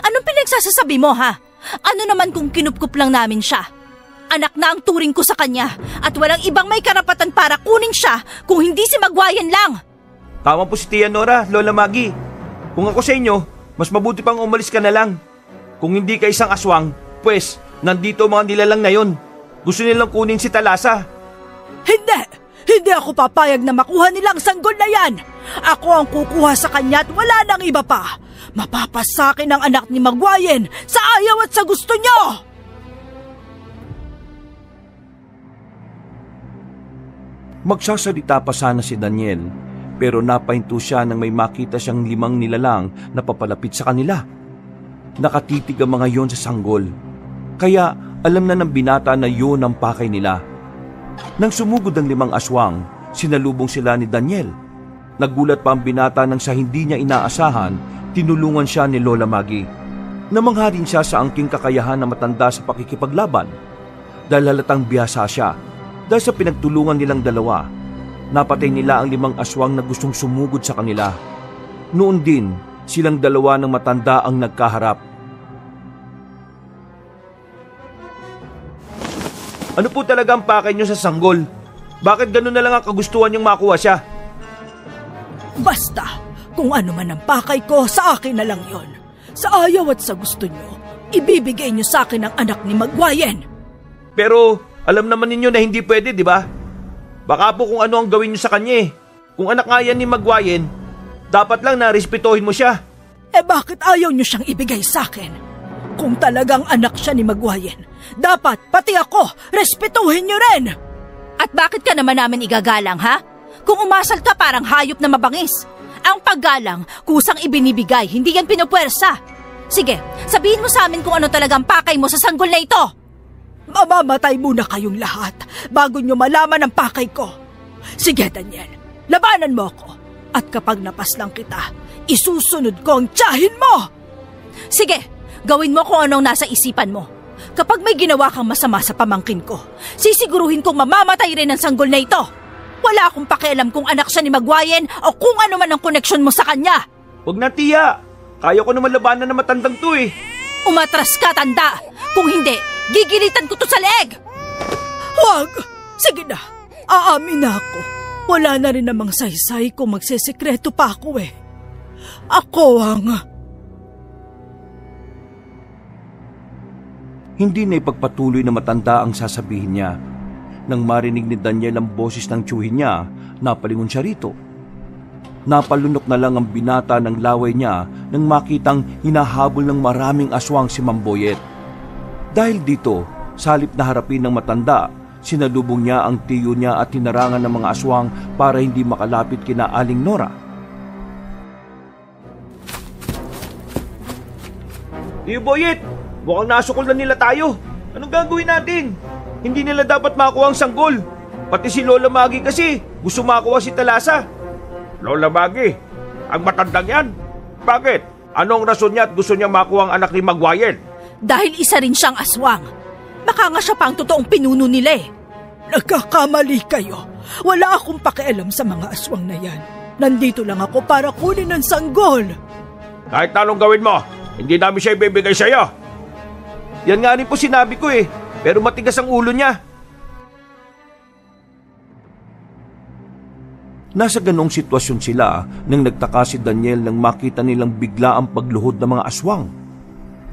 Anong pinagsasasabi mo, ha? Ano naman kung kinupkup lang namin siya? Anak na ang turing ko sa kanya at walang ibang may karapatan para kunin siya kung hindi si Magwayen lang. Tama po si Tia Nora, Lola Maggie. Kung ako sa inyo, mas mabuti pang umalis ka na lang. Kung hindi ka isang aswang, pues, nandito mga nilalang na yon. Gusto nilang kunin si Talasa. Hindi! Hindi ako papayag na makuha nilang sanggol na yan. Ako ang kukuha sa kanya at wala nang iba pa. Mapapasakin ang anak ni Magwayen sa ayaw at sa gusto niyo. Magsasalita pa sana si Daniel, pero napahinto siya nang may makita siyang 5 nilalang na papalapit sa kanila. Nakatitig ang mga yon sa sanggol, kaya alam na ng binata na yun ang pakay nila. Nang sumugod ang 5 aswang, sinalubong sila ni Daniel. Nagulat pa ang binata nang sa hindi niya inaasahan, tinulungan siya ni Lola Maggie. Namangha rin siya sa angking kakayahan na matanda sa pakikipaglaban. Dahil halatang biyasa siya, dahil sa pinagtulungan nilang dalawa, napatay nila ang 5 aswang na gustong sumugod sa kanila. Noon din, silang dalawa ng matanda ang nagkaharap. Ano po talaga ang pakay niyo sa sanggol? Bakit gano'n na lang ang kagustuhan niyong makuha siya? Basta, kung ano man ang pakay ko, sa akin na lang yon. Sa ayaw at sa gusto niyo, ibibigay niyo sa akin ang anak ni Magwayen. Pero alam naman ninyo na hindi pwede, di ba? Baka po kung ano ang gawin niyo sa kanya. Kung anak nga yan ni Magwayen, dapat lang na respetuhin mo siya. Bakit ayaw niyo siyang ibigay sa akin? Kung talagang anak siya ni Magwayen, dapat pati ako respetuhin niyo rin. At bakit ka naman namin igagalang, ha? Kung umasal ka parang hayop na mabangis. Ang paggalang, kusang ibinibigay, hindi yan pinupwersa. Sige, sabihin mo sa amin kung ano talagang pakay mo sa sanggol na ito. Mamamatay muna kayong lahat bago niyo malaman ang pakay ko. Sige, Daniel, labanan mo ako. At kapag napaslang kita, isusunod ko ang tiyahin mo. Sige, gawin mo kung anong nasa isipan mo. Kapag may ginawa kang masama sa pamangkin ko, sisiguruhin kong mamamatay rin ang sanggol na ito. Wala akong pakialam kung anak siya ni Magwayen o kung ano man ang koneksyon mo sa kanya. Huwag na, Tia. Kaya ko naman labanan na matandang to eh. Umatras ka, tanda. Kung hindi, gigilitan ko to sa leeg. Huwag! Sige na, aamin na ako. Wala na rin namang saysay kung magsesekreto pa ako eh. Ako ang... Hindi na ipagpatuloy na matanda ang sasabihin niya. Nang marinig ni Daniel ang boses ng tiyuhin niya, napalingon siya rito. Napalunok na lang ang binata ng laway niya nang makitang hinahabol ng maraming aswang si Mamboyet. Dahil dito, salip na harapin ng matanda, sinalubong niya ang tiyo niya at tinarangan ng mga aswang para hindi makalapit kina Aling Nora. Tiyo Boyet, mukhang nasukol na nila tayo. Anong gagawin natin? Hindi nila dapat makuha ang sanggol. Pati si Lola Maggie kasi gusto makuha si Talasa. Lola Maggie? Ang matandang yan? Bakit? Anong rason niya at gusto niya makuha ang anak ni Maguire? Dahil isa rin siyang aswang. Baka nga siya pa ang totoong pinuno nila eh. Nagkakamali kayo. Wala akong pakialam sa mga aswang na yan. Nandito lang ako para kunin ang sanggol. Kahit anong gawin mo, hindi namin siya ibibigay sa'yo. Yan nga rin po sinabi ko eh, pero matigas ang ulo niya. Nasa ganong sitwasyon sila nang nagtaka si Daniel nang makita nilang bigla ang pagluhod ng mga aswang.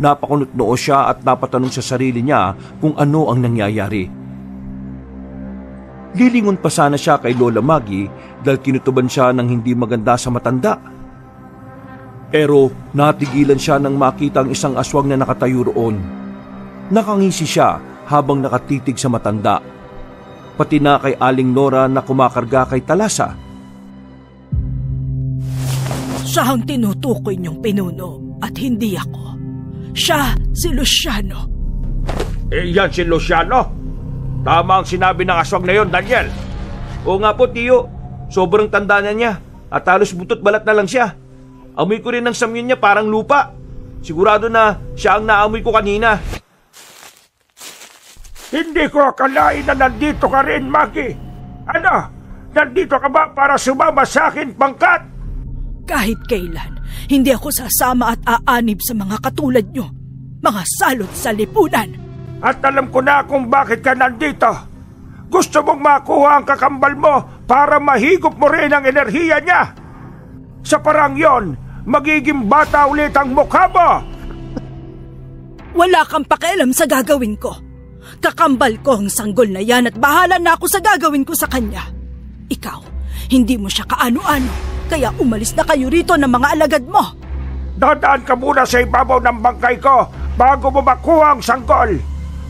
Napakunot noo siya at napatanong sa sarili niya kung ano ang nangyayari. Lilingon pa sana siya kay Lola Maggie dahil kinutuban siya ng hindi maganda sa matanda. Pero natigilan siya nang makita ang isang aswang na nakatayo roon. Nakangisi siya habang nakatitig sa matanda. Pati na kay Aling Nora na kumakarga kay Talasa. Siya ang tinutukoy niyong pinuno at hindi ako. Siya si Luciano. Yan si Luciano. Tama ang sinabi ng aswang na yon, Daniel. Oo nga po, Tiyo. Sobrang tanda na niya at halos butot balat na lang siya. Amoy ko rin ng samyun niya parang lupa. Sigurado na siya ang naamoy ko kanina. Hindi ko akalain na nandito ka rin, Maggie. Ano? Nandito ka ba para sumama sa akin, pangkat? Kahit kailan, hindi ako sasama at aanib sa mga katulad nyo. Mga salot sa lipunan. At alam ko na kung bakit ka nandito. Gusto mong makuha ang kakambal mo para mahigop mo rin ang enerhiya niya. Sa parang yon, magiging bata ulit ang mukha mo. Wala kang pakialam sa gagawin ko. Kakambal ko ang sanggol na yan at bahala na ako sa gagawin ko sa kanya. Ikaw, hindi mo siya kaano-ano. Kaya umalis na kayo rito ng mga alagad mo. Dadaan ka muna sa ibabaw ng bangkay ko bago mo makuha ang sanggol.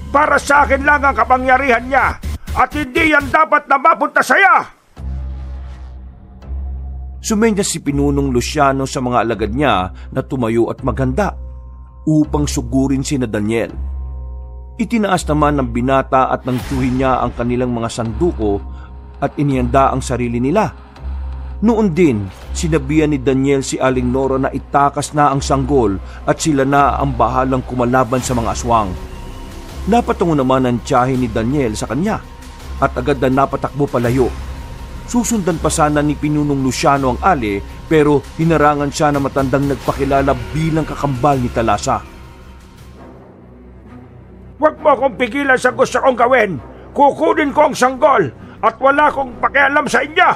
Para sa akin lang ang kapangyarihan niya at hindi yan dapat na mapunta sa'yo. Sumenyas si Pinunong Luciano sa mga alagad niya na tumayo at maghanda upang sugurin sina Daniel. Itinaas naman ng binata at ng tiyuhin niya ang kanilang mga sanduko at inihanda ang sarili nila. Noon din, sinabihan ni Daniel si Aling Nora na itakas na ang sanggol at sila na ang bahalang kumalaban sa mga aswang. Napatungo naman ang tiyahin ni Daniel sa kanya at agad na napatakbo palayo. Susundan pa sana ni Pinunong Luciano ang ali pero hinarangan siya na matandang nagpakilala bilang kakambal ni Talasa. Huwag mo akong pigilan sa gusto kong gawin. Kukunin ko ang sanggol at wala akong pakialam sa inyo.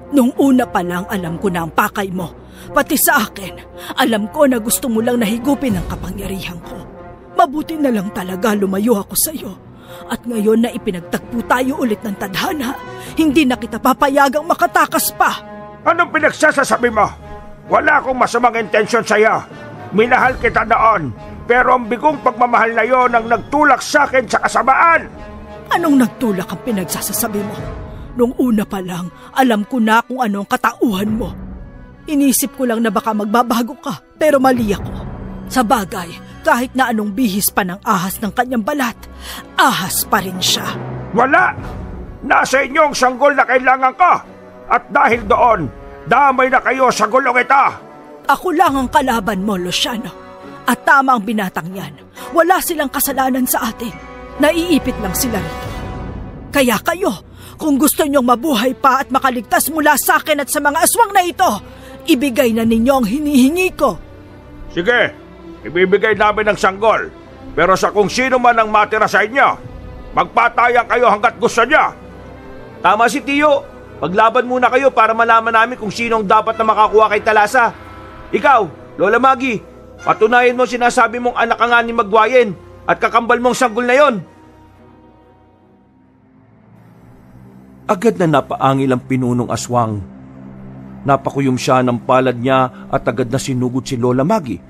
Nung una pa lang alam ko na ang pakay mo. Pati sa akin, alam ko na gusto mo lang nahigupin ang kapangyarihan ko. Mabuti na lang talaga lumayo ako sa iyo. At ngayon na ipinagtagpo tayo ulit ng tadhana, hindi na kita papayagang makatakas pa. Anong pinagsasasabi mo? Wala akong masamang intensyon sa iyo. Minahal kita noon, pero ang bigong pagmamahal na yon ang nagtulak sa akin sa kasamaan. Anong nagtulak ang pinagsasasabi mo? Nung una pa lang, alam ko na kung ano ang katauhan mo. Inisip ko lang na baka magbabago ka, pero mali ako. Sa bagay, kahit na anong bihis pa ng ahas ng kanyang balat, ahas pa rin siya. Wala! Nasa inyo ang sanggol na kailangan ko. At dahil doon, damay na kayo sa gulong ito. Ako lang ang kalaban mo, Luciano. At tama ang binatang yan. Wala silang kasalanan sa atin. Naiipit lang sila rito. Kaya kayo, kung gusto niyong mabuhay pa at makaligtas mula sa akin at sa mga aswang na ito, ibigay na ninyo ang hinihingi ko. Sige, ibibigay namin ng sanggol. Pero sa kung sino man ang matira sa inyo, magpatayan kayo hanggat gusto niya. Tama si Tiyo. Paglaban muna kayo para malaman namin kung sino ang dapat na makakuha kay Talasa. Ikaw, Lola Maggie, patunayan mo sinasabi mong anak ka nga ni Magwayen at kakambal mong sanggol na yon. Agad na napaangil ang pinunong aswang. Napakuyom siya ng palad niya at agad na sinugod si Lola Maggie.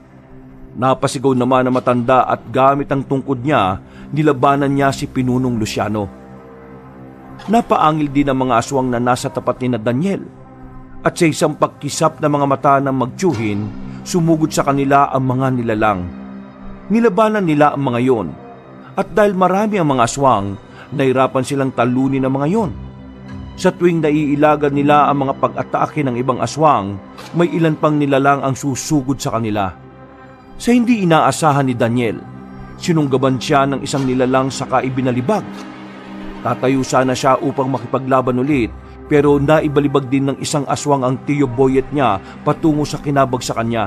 Napasigaw naman ang matanda at gamit ang tungkod niya, nilabanan niya si Pinunong Luciano. Napaangil din ang mga aswang na nasa tapat ni na Daniel. At sa isang pagkisap ng mga mata ng magtiyuhin, sumugod sa kanila ang mga nilalang. Nilabanan nila ang mga yon. At dahil marami ang mga aswang, nahirapan silang talunin ang mga yon. Sa tuwing naiilagan nila ang mga pag-atake ng ibang aswang, may ilan pang nilalang ang susugod sa kanila. Sa hindi inaasahan ni Daniel, sinunggaban siya ng isang nilalang saka ibinalibag. Tatayo sana siya upang makipaglaban ulit, pero naibalibag din ng isang aswang ang Tio Boyet niya patungo sa kinabagsakan niya.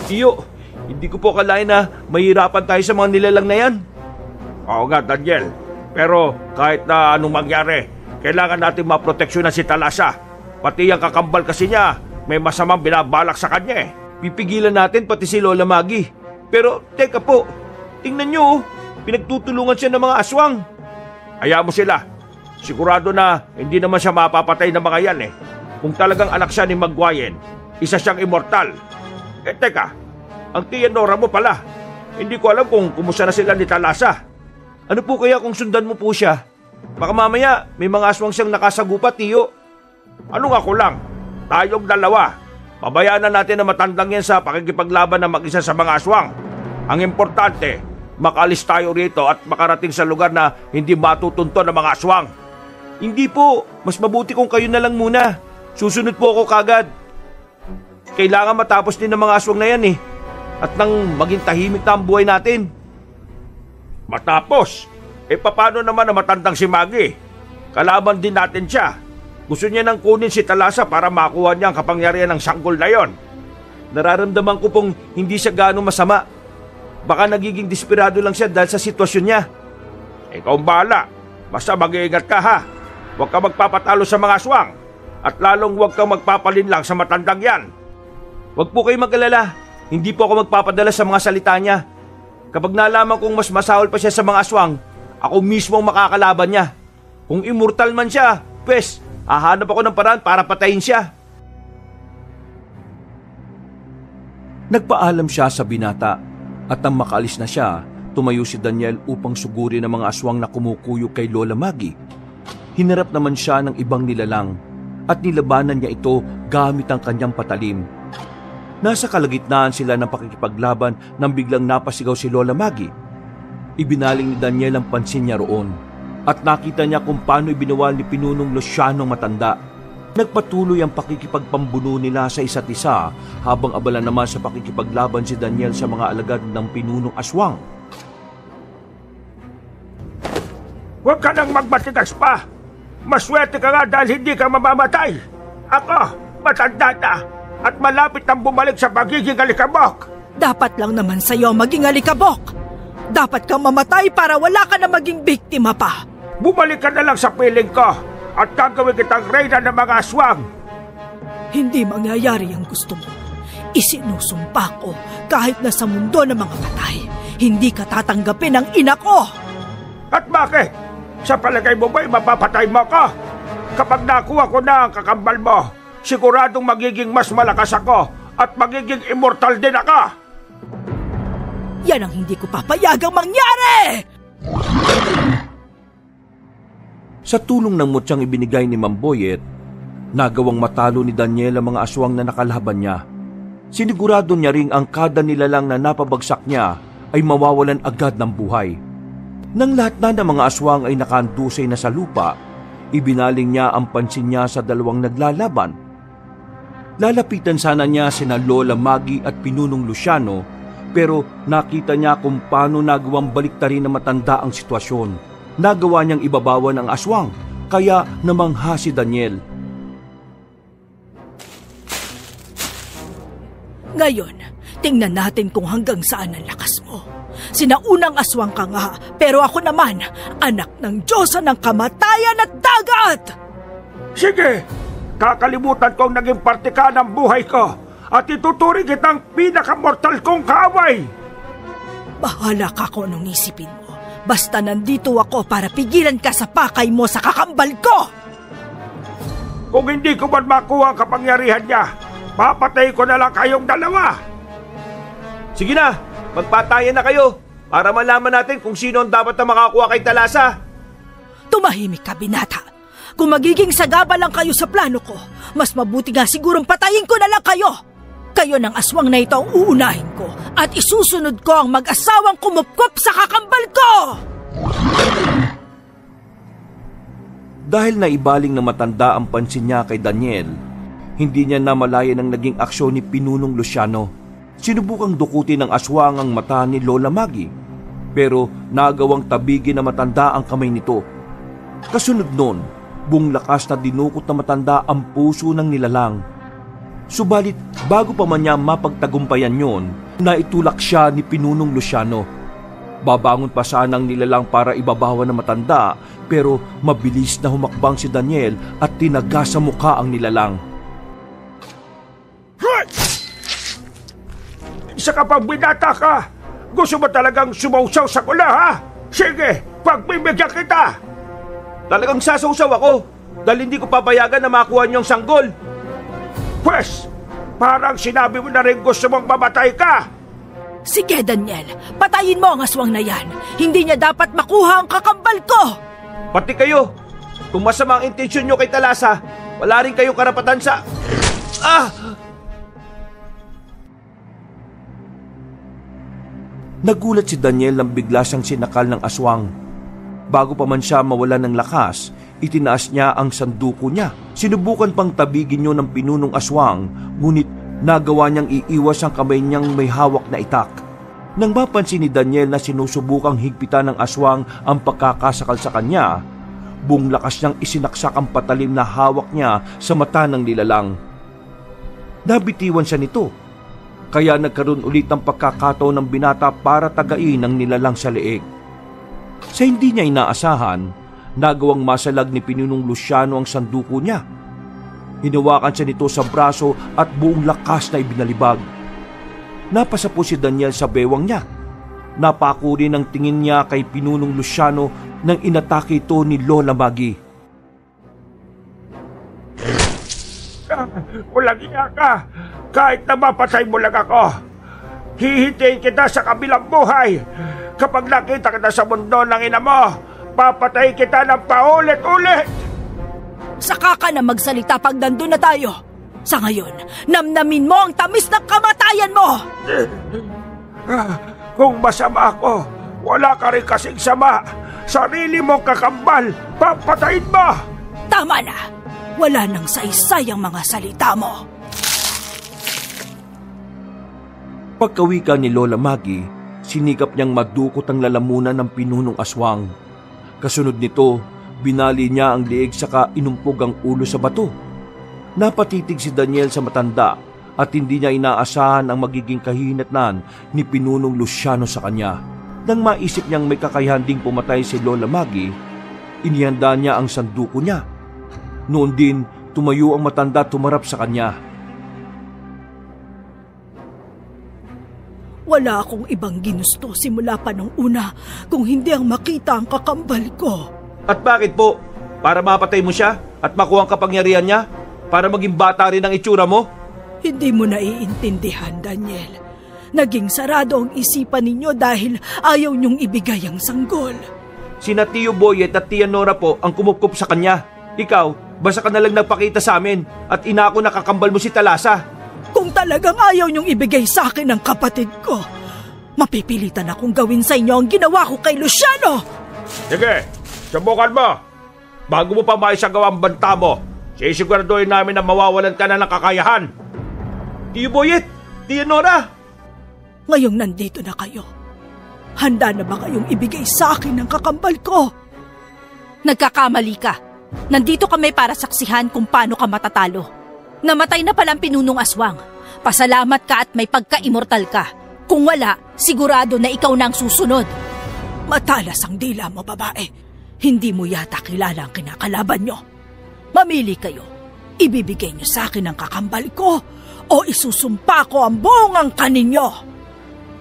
Tio, hindi ko po akalain na mahirapan tayo sa mga nilalang na yan. Oo nga, Daniel. Pero kahit na anong mangyari, kailangan natin maproteksyonan si Talasa. Pati ang kakambal kasi niya, may masamang binabalak sa kanya eh. Pipigilan natin pati si Lola Maggie. Pero teka po, tingnan niyo, pinagtutulungan siya ng mga aswang. Hayaan mo sila. Sigurado na hindi naman siya mapapatay ng mga yan eh. Kung talagang anak siya ni Magwayen, isa siyang immortal. Eh teka, ang tiya Nora mo pala. Hindi ko alam kung kumusta na sila ni Talasa. Ano po kaya kung sundan mo po siya? Baka mamaya may mga aswang siyang nakasagupa, Tiyo. Anong ako lang? Tayong dalawa. Pabayaan na natin na matandang yan sa pakikipaglaban na mag-isa sa mga aswang. Ang importante, makaalis tayo rito at makarating sa lugar na hindi matutunto ng mga aswang. Hindi po, mas mabuti kung kayo na lang muna. Susunod po ako kagad. Kailangan matapos din ng mga aswang na yan eh. At nang maging tahimik na ang buhay natin. Matapos? Paano naman na matandang si Maggie? Kalaban din natin siya. Gusto niya nang kunin si Talasa para makuha niya ang kapangyarihan ng sanggol na yon. Nararamdaman ko pong hindi siya gaano masama. Baka nagiging desperado lang siya dahil sa sitwasyon niya. Ikaw ang bahala. Basta mag-iingat ka ha. Huwag ka magpapatalo sa mga aswang. At lalong huwag kang magpapalinlang sa matandang yan. Huwag po kayo mag-alala. Hindi po ako magpapadala sa mga salita niya. Kapag nalaman kong mas masahol pa siya sa mga aswang, ako mismo ang makakalaban niya. Kung immortal man siya, pwes, hahanap ako ng paraan para patayin siya. Nagpaalam siya sa binata at nang makaalis na siya, tumayo si Daniel upang sugurin ang mga aswang na kumukuyo kay Lola Maggie. Hinarap naman siya ng ibang nilalang at nilabanan niya ito gamit ang kanyang patalim. Nasa kalagitnaan sila ng pakikipaglaban nang biglang napasigaw si Lola Maggie. Ibinaling ni Daniel ang pansin niya roon at nakita niya kung paano ibinawal ni Pinunong Luciano matanda. Nagpatuloy ang pakikipagpambuno nila sa isa't isa habang abala naman sa pakikipaglaban si Daniel sa mga alagad ng Pinunong Aswang. Huwag ka nang magmatigas pa. Maswerte ka nga dahil hindi ka mamamatay. Ako, matanda na at malapit nang bumalik sa pagiging alikabok. Dapat lang naman sa'yo maging alikabok. Dapat kang mamatay para wala ka na maging biktima pa. Bumalik ka na lang sa piling ko at gagawin kitang reyna ng mga aswang. Hindi mangyayari ang gusto mo. Isinusumpa ko kahit na sa mundo ng mga patay, hindi ka tatanggapin ng ina ko. At bakit? Sa palagay mo ba'y mapapatay mo ko? Kapag nakuha ko na ang kakambal mo, siguradong magiging mas malakas ako at magiging immortal din ako. Yan ang hindi ko papayagang mangyari! Sa tulong ng mutyang ibinigay ni Mamboyet, nagawang matalo ni Daniel ang mga aswang na nakalaban niya. Sinigurado niya ring ang kada nilalang na napabagsak niya ay mawawalan agad ng buhay. Nang lahat na ng mga aswang ay nakandusay na sa lupa, ibinaling niya ang pansin niya sa dalawang naglalaban. Lalapitan sana niya sina Lola Maggie at Pinunong Luciano, pero nakita niya kung paano nagawang baliktarin na matanda ang sitwasyon. Nagawa niyang ibabawan ang aswang, kaya namangha si Daniel. Ngayon, tingnan natin kung hanggang saan ang lakas mo. Sinaunang aswang ka nga, pero ako naman, anak ng Diyosa ng kamatayan at dagat! Sige, kakalimutan kong naging parte ka ng buhay ko at ituturing kitang pinakamortal kong kaaway. Bahala ka kung anong isipin mo. Basta nandito ako para pigilan ka sa pakay mo sa kakambal ko! Kung hindi ko man makuha ang kapangyarihan niya, papatay ko na lang kayong dalawa. Sige na, magpatayan na kayo para malaman natin kung sino ang dapat na makakuha kay Talasa. Tumahimik ka, binata. Kung magiging sagaba lang kayo sa plano ko, mas mabuti nga sigurong patayin ko na lang kayo. Kayo ng aswang na ito ang uunahin ko at isusunod ko ang mag-asawang kumupkop sa kakambal ko! Dahil naibaling na matanda ang pansin niya kay Daniel, hindi niya namalayan ang naging aksyon ni Pinunong Luciano. Sinubukang dukutin ng aswang ang mata ni Lola Maggie, pero nagawang tabigin na matanda ang kamay nito. Kasunod nun, buong lakas na dinukot na matanda ang puso ng nilalang. Subalit bago pa man niya mapagtagumpayan yon, naitulak siya ni Pinunong Luciano. Babangon pa sana ang nilalang para ibabawan ng matanda, pero mabilis na humakbang si Daniel at tinaga sa mukha ang nilalang. Isa ka pang binata ka! Gusto mo talagang sumausaw sa kula, ha? Sige, pagbibigyan kita! Talagang sasausaw ako dahil hindi ko papayagan na makuha niyong sanggol. Pwes, parang sinabi mo na rin gusto mong mamatay ka! Sige, Daniel, patayin mo ang aswang na yan. Hindi niya dapat makuha ang kakambal ko! Pati kayo, kung masama ang intensyon niyo kay Talasa, wala rin kayong karapatan sa... Nagulat si Daniel nang bigla siyang sinakal ng aswang. Bago pa man siya mawala ng lakas, itinaas niya ang sanduko niya. Sinubukan pang tabigin niyo ng Pinunong Aswang, ngunit nagawa niyang iiwas ang kamay niyang may hawak na itak. Nang mapansin ni Daniel na sinusubukang higpitan ng aswang ang pagkakasakal sa kanya, buong lakas niyang isinaksak ang patalim na hawak niya sa mata ng nilalang. Nabitiwan siya nito, kaya nagkaroon ulit ng pagkakataon ng binata para tagain ang nilalang sa leeg. Sa hindi niya inaasahan, nagawang masalag ni Pinunong Luciano ang sanduko niya. Hinawakan siya nito sa braso at buong lakas na ibinalibag. Napasa po si Daniel sa bewang niya. Napako rin ang tingin niya kay Pinunong Luciano nang inatake ito ni Lola Maggie. Walang iya ka! Kahit na mapatay mo lang ako, hihintayin kita sa kabilang buhay. Kapag nakita kita sa mundo ng ina mo, papatay kita ng paulit-ulit! Saka ka na magsalita pag nandun na tayo. Sa ngayon, namnamin mo ang tamis ng kamatayan mo! Kung masama ako, wala ka rin kasing sama. Sarili mong kakambal, papatayin mo! Tama na! Wala nang saysay ang mga salita mo. Pagkawika ni Lola Maggie, sinikap niyang madukot ang lalamunan ng Pinunong Aswang. Kasunod nito, binali niya ang leeg saka inumpog ang ulo sa bato. Napatitig si Daniel sa matanda at hindi niya inaasahan ang magiging kahinatnan ni Pinunong Luciano sa kanya. Nang maisip niyang may kakayahan ding pumatay si Lola Maggie, inihanda niya ang sanduko niya. Noon din, tumayo ang matanda at tumarap sa kanya. Wala akong ibang ginusto simula pa nung una kung hindi ang makita ang kakambal ko. At bakit po? Para mapatay mo siya at makuha ang kapangyarihan niya? Para maging bata rin ang itsura mo? Hindi mo naiintindihan, Daniel. Naging sarado ang isipan ninyo dahil ayaw niyong ibigay ang sanggol. Sina Tio Boyet at Tia Nora po ang kumupkup sa kanya. Ikaw, basta ka na lang nagpakita sa amin at inako na kakambal mo si Talasa. Kung talagang ayaw niyong ibigay sa akin ang kapatid ko, mapipilitan akong gawin sa inyo ang ginawa ko kay Luciano! Sige, subukan mo! Bago mo pa maisagawa ang banta mo, sisiguraduhin namin na mawawalan ka na ng kakayahan. Tio Boyet! Tia Nora! Ngayong nandito na kayo, handa na ba kayong ibigay sa akin ang kakambal ko? Nagkakamali ka. Nandito kami para saksihan kung paano ka matatalo. Namatay na palang Pinunong Aswang. Pasalamat ka at may pagka-immortal ka. Kung wala, sigurado na ikaw na ang susunod. Matalas ang dila mo, babae. Hindi mo yata kilala ang kinakalaban nyo. Mamili kayo. Ibibigay nyo sa akin ang kakambal ko o isusumpa ko ang buong angkan ninyo.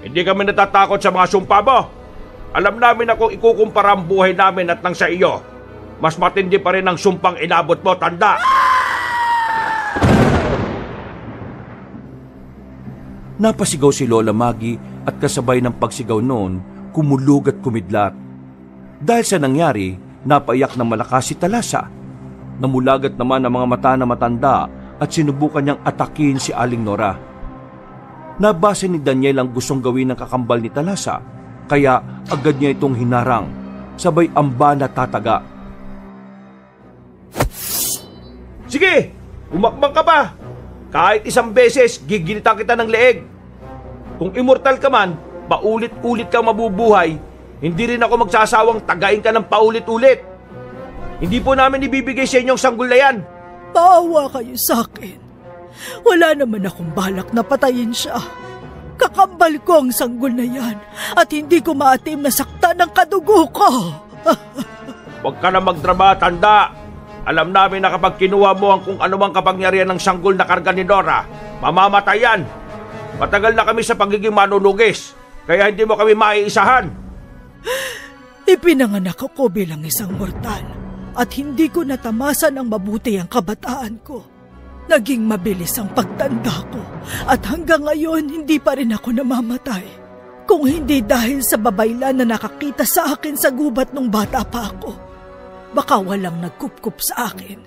Hindi kami natatakot sa mga sumpa mo. Alam namin na kung ikukumpara ang buhay namin at nang sa iyo, mas matindi pa rin ang sumpang inabot mo, tanda! Napasigaw si Lola Maggie at kasabay ng pagsigaw noon, kumulog at kumidlat. Dahil sa nangyari, napaiyak ng malakas si Talasa. Namulagat naman ang mga mata na matanda at sinubukan niyang atakin si Aling Nora. Nabasa ni Daniel ang gustong gawin ng kakambal ni Talasa, kaya agad niya itong hinarang, sabay amba na tataga. Sige, umakbang ka pa! Kahit isang beses, gigilitan kita ng leeg. Kung immortal ka man, paulit-ulit kang mabubuhay, hindi rin ako magsasawang tagain ka ng paulit-ulit. Hindi po namin ibibigay sa inyong sanggol na yan. Paawa kayo sa akin. Wala naman akong balak na patayin siya. Kakambal ko ang sanggol na yan at hindi ko maatim na saktan ng kadugo ko. Huwag ka na magdrama, tanda. Alam namin na kapag kinuha mo ang kung anumang kapangyarihan ng sanggol na karga ni Nora, mamamatay yan. Matagal na kami sa pagiging manunugis, kaya hindi mo kami maiisahan. Ipinanganak ako bilang isang mortal at hindi ko natamasan ng mabuti ang kabataan ko. Naging mabilis ang pagtanda ko at hanggang ngayon hindi pa rin ako namamatay. Kung hindi dahil sa babaylan na nakakita sa akin sa gubat nung bata pa ako, baka walang nagkupkup sa akin.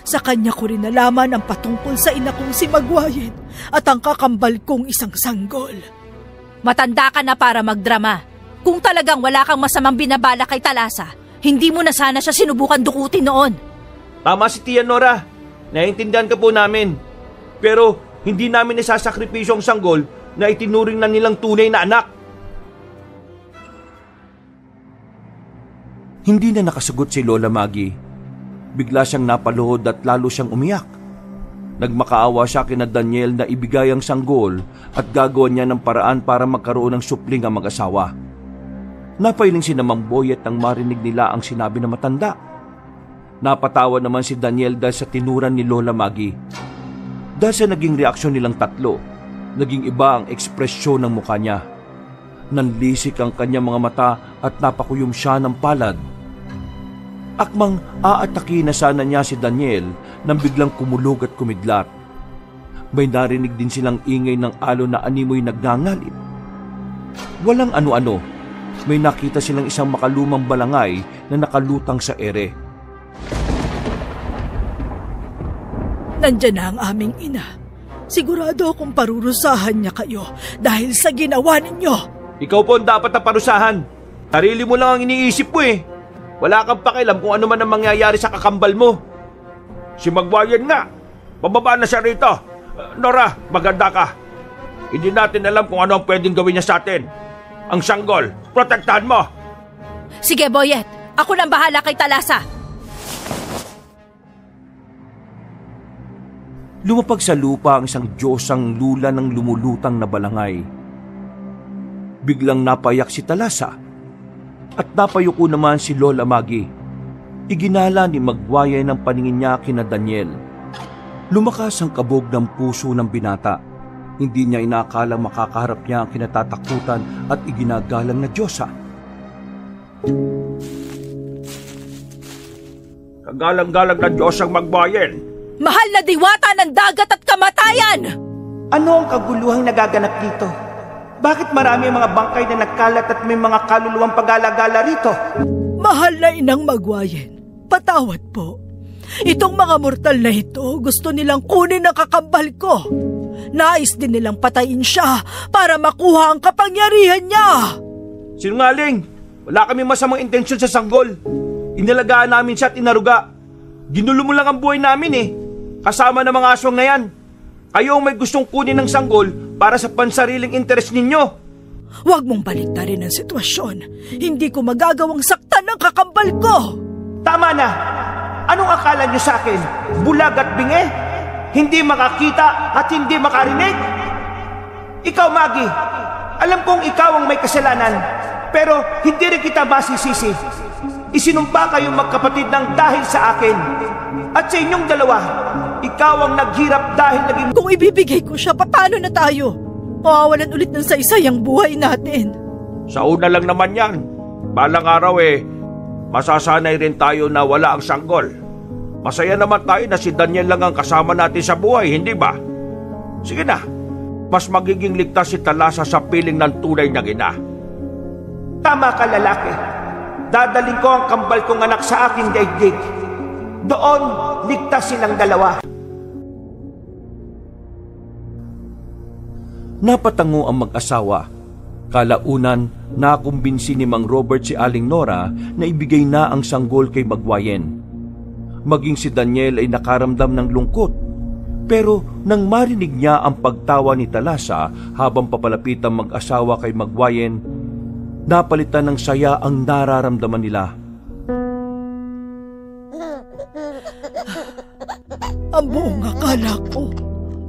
Sa kanya ko rin nalaman ang patungkol sa ina kong si Magwayed at ang kakambal kong isang sanggol. Matanda ka na para magdrama. Kung talagang wala kang masamang binabala kay Talasa, hindi mo na sana siya sinubukan dukutin noon. Tama si Tia Nora. Naiintindihan ka po namin. Pero hindi namin isasakripisyo ang sanggol na itinuring na nilang tunay na anak. Hindi na nakasagot si Lola Maggie. Bigla siyang napaluhod at lalo siyang umiyak. Nagmakaawa siya kina Daniel na ibigay ang sanggol at gagawa niya ng paraan para magkaroon ng supling ang mag-asawa. Napailing si Mang Boyet nang marinig nila ang sinabi ng matanda. Napatawa naman si Daniel dahil sa tinuran ni Lola Maggie. Dahil sa naging reaksyon nilang tatlo, naging iba ang ekspresyon ng mukha niya. Nanlisik ang kanyang mga mata at napakuyom siya ng palad. Akmang aataki na sana niya si Daniel nang biglang kumulog at kumidlat. May narinig din silang ingay ng alon na animoy nagngangalit. Walang ano-ano, may nakita silang isang makalumang balangay na nakalutang sa ere. Nandiyan na ang aming ina. Sigurado akong parurusahan niya kayo dahil sa ginawa ninyo. Ikaw po ang dapat na parusahan. Sarili mo lang ang iniisip mo eh. Wala kang pakialam kung ano man ang mangyayari sa kakambal mo. Si Magwayan nga, pababa na siya rito. Nora, maganda ka. Hindi natin alam kung ano ang pwedeng gawin niya sa atin. Ang sanggol, protektahan mo. Sige, Boyet. Ako nang bahala kay Talasa. Lumapag sa lupa ang isang Diyosang lula ng lumulutang na balangay. Biglang napayak si Talasa at napayuko naman si Lola Maggie. Iginala ni Magwayay ng paningin niya kina Daniel. Lumakas ang kabog ng puso ng binata. Hindi niya inaakalang makakaharap niya ang kinatatakutan at iginagalang na Diyosa. Kagalang-galang na Diyos ang Magwayan. Mahal na diwata ng dagat at kamatayan! Ano ang kaguluhang nagaganap dito? Bakit marami ang mga bangkay na nagkalat at may mga kaluluwang pag-alagala rito? Mahal na inang Magwayen, patawad po. Itong mga mortal na ito, gusto nilang kunin ang kakambal ko. Nais din nilang patayin siya para makuha ang kapangyarihan niya. Sinungaling! Wala kami masamang intensyon sa sanggol. Inalagaan namin siya at inaruga. Ginulo mo lang ang buhay namin eh. Kasama ng mga aswang na yan. Kayo ang may gustong kunin ng sanggol para sa pansariling interes ninyo. Huwag mong baliktarin ang sitwasyon. Hindi ko magagawang saktan ng kakambal ko. Tama na! Anong akala niyo sa akin? Bulag at bingi? Hindi makakita at hindi makarinig? Ikaw, Maggie, Alam kong ikaw ang may kasalanan, pero hindi rin kita masisisi. Isinumpa kayong magkapatid ng dahil sa akin. At sa inyong dalawa, ikaw ang naghirap dahil naging... Kung ibibigay ko siya, paano na tayo? Mawawalan ulit ng saysay ang buhay natin. Sa una lang naman yan. Balang araw masasanay rin tayo na wala ang sanggol. Masaya naman tayo na si Daniel lang ang kasama natin sa buhay, hindi ba? Sige na, mas magiging ligtas si Thalassa sa piling ng tunay na ina. Tama ka, lalaki. Dadaling ko ang kambal kong anak sa aking daigdig. Doon, ligtas silang dalawa. Napatango ang mag-asawa. Kalaunan, nakumbinsi ni Mang Robert si Aling Nora na ibigay na ang sanggol kay Magwayen. Maging si Daniel ay nakaramdam ng lungkot. Pero nang marinig niya ang pagtawa ni Thalassa habang papalapit ang mag-asawa kay Magwayen, napalitan ng saya ang nararamdaman nila. Ang buong akala ko,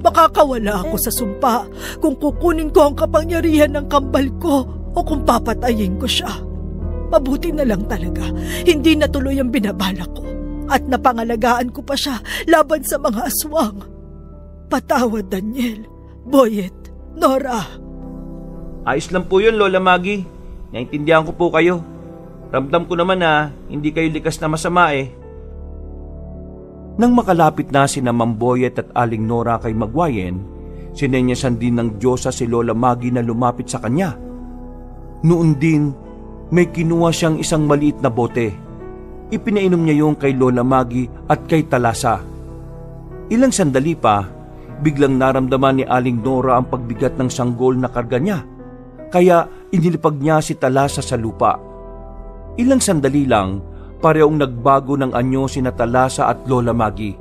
makakawala ako sa sumpa kung kukunin ko ang kapangyarihan ng kambal ko o kung papatayin ko siya. Mabuti na lang talaga, hindi natuloy ang binabalak ko at napangalagaan ko pa siya laban sa mga aswang. Patawad, Daniel, Boyet, Nora. Ayos lang po yun, Lola Maggie. Naintindihan ko po kayo. Ramdam ko naman na hindi kayo likas na masama Nang makalapit na sina Mang Boyet at Aling Nora kay Magwayen, sinenyasan din ng Diyosa si Lola Maggie na lumapit sa kanya. Noon din, may kinuha siyang isang maliit na bote. Ipinainom niya yung kay Lola Maggie at kay Thalassa. Ilang sandali pa, biglang naramdaman ni Aling Nora ang pagbigat ng sanggol na karga niya. Kaya inilipag niya si Thalassa sa lupa. Ilang sandali lang, parehong nagbago ng anyo sina Thalassa at Lola Maggie.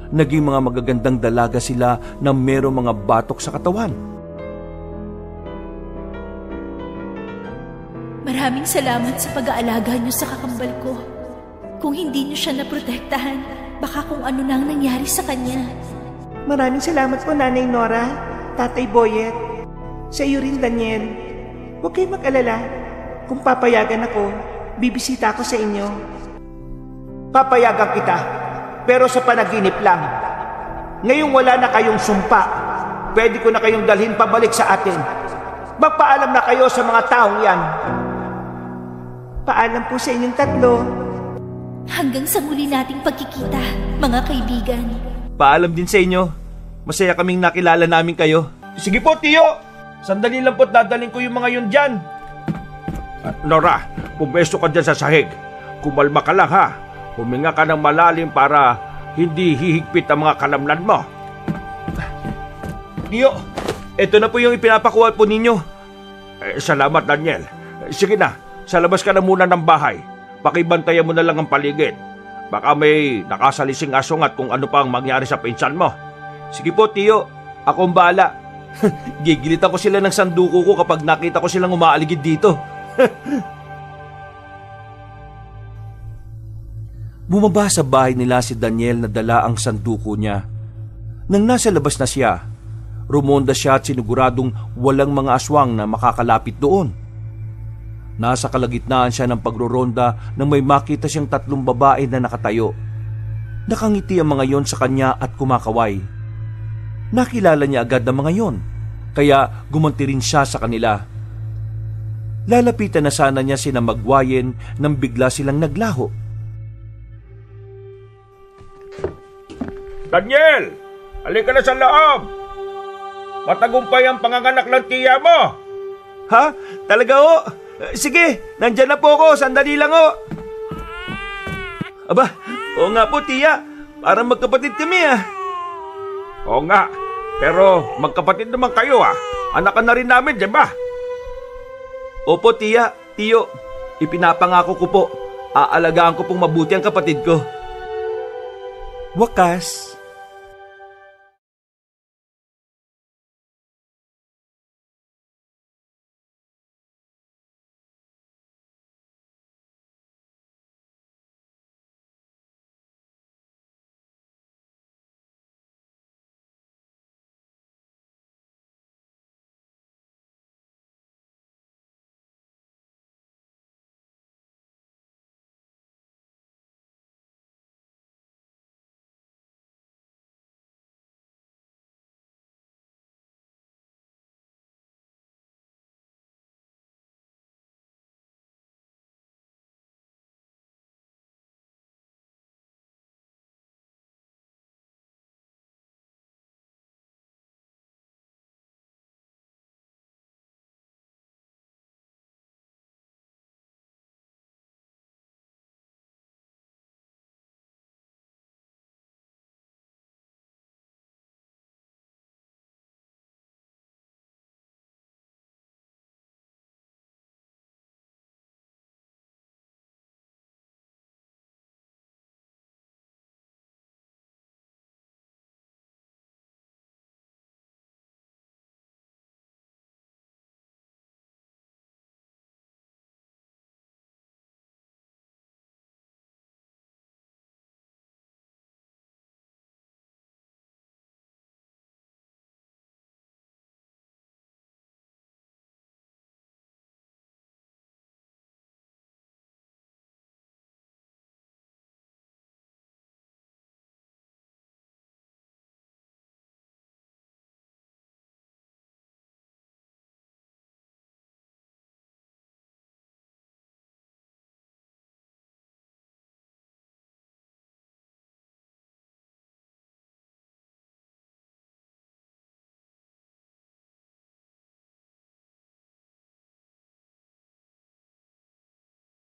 Naging mga magagandang dalaga sila na merong mga batok sa katawan. Maraming salamat sa pag-aalaga niyo sa kakambal ko. Kung hindi niyo siya naprotektahan, baka kung ano na ang nangyari sa kanya. Maraming salamat po, Nanay Nora, Tatay Boyet. Sa iyo rin, Daniel. Huwag kayong mag-alala. Kung papayagan ako, bibisita ako sa inyo. Papayagan kita, pero sa panaginip lang. Ngayong wala na kayong sumpa, pwede ko na kayong dalhin pabalik sa atin. Magpaalam na kayo sa mga taong yan. Paalam po sa inyong tatlo. Hanggang sa muli nating pagkikita, mga kaibigan. Paalam din sa inyo. Masaya kaming nakilala namin kayo. Sige po, Tiyo. Sandali lang po't dadaling ko yung mga yun dyan. Nora, pumesto ka dyan sa sahig. Kumalma ka lang, ha? Huminga ka ng malalim para hindi hihigpit ang mga kalamnan mo. Tiyo, eto na po yung ipinapakuha po ninyo. Salamat, Daniel. Sige na, sa labas ka na muna ng bahay. Pakibantayan mo na lang ang paligid. Baka may nakasalising asong at kung ano pa ang mangyari sa pinsan mo. Sige po, Tiyo. Ako ang bahala. Gigilitan ko sila ng sanduko ko kapag nakita ko silang umaaligid dito. Bumaba sa bahay nila si Daniel na dala ang sanduko niya. Nang nasa labas na siya, rumonda siya at siniguradong walang mga aswang na makakalapit doon. Nasa kalagitnaan siya ng pagroronda nang may makita siyang 3 babae na nakatayo. Nakangiti ang mga yon sa kanya at kumakaway. Nakilala niya agad ang mga yon, kaya gumanti rin siya sa kanila. Lalapitan na sana niya sina Magwayen nang bigla silang naglaho. Daniel! Halika na sa loob! Matagumpay ang panganganak ng tiya mo! Ha? Talaga ho? Sige, nandyan na po ako. Sandali lang ho. Aba, oo nga po, tiya. Parang magkapatid kami Oo nga, pero magkapatid naman kayo Anak ka na rin namin, di ba? Opo, tiya. Tiyo, ipinapangako ko po. Aalagaan ko pong mabuti ang kapatid ko. Wakas,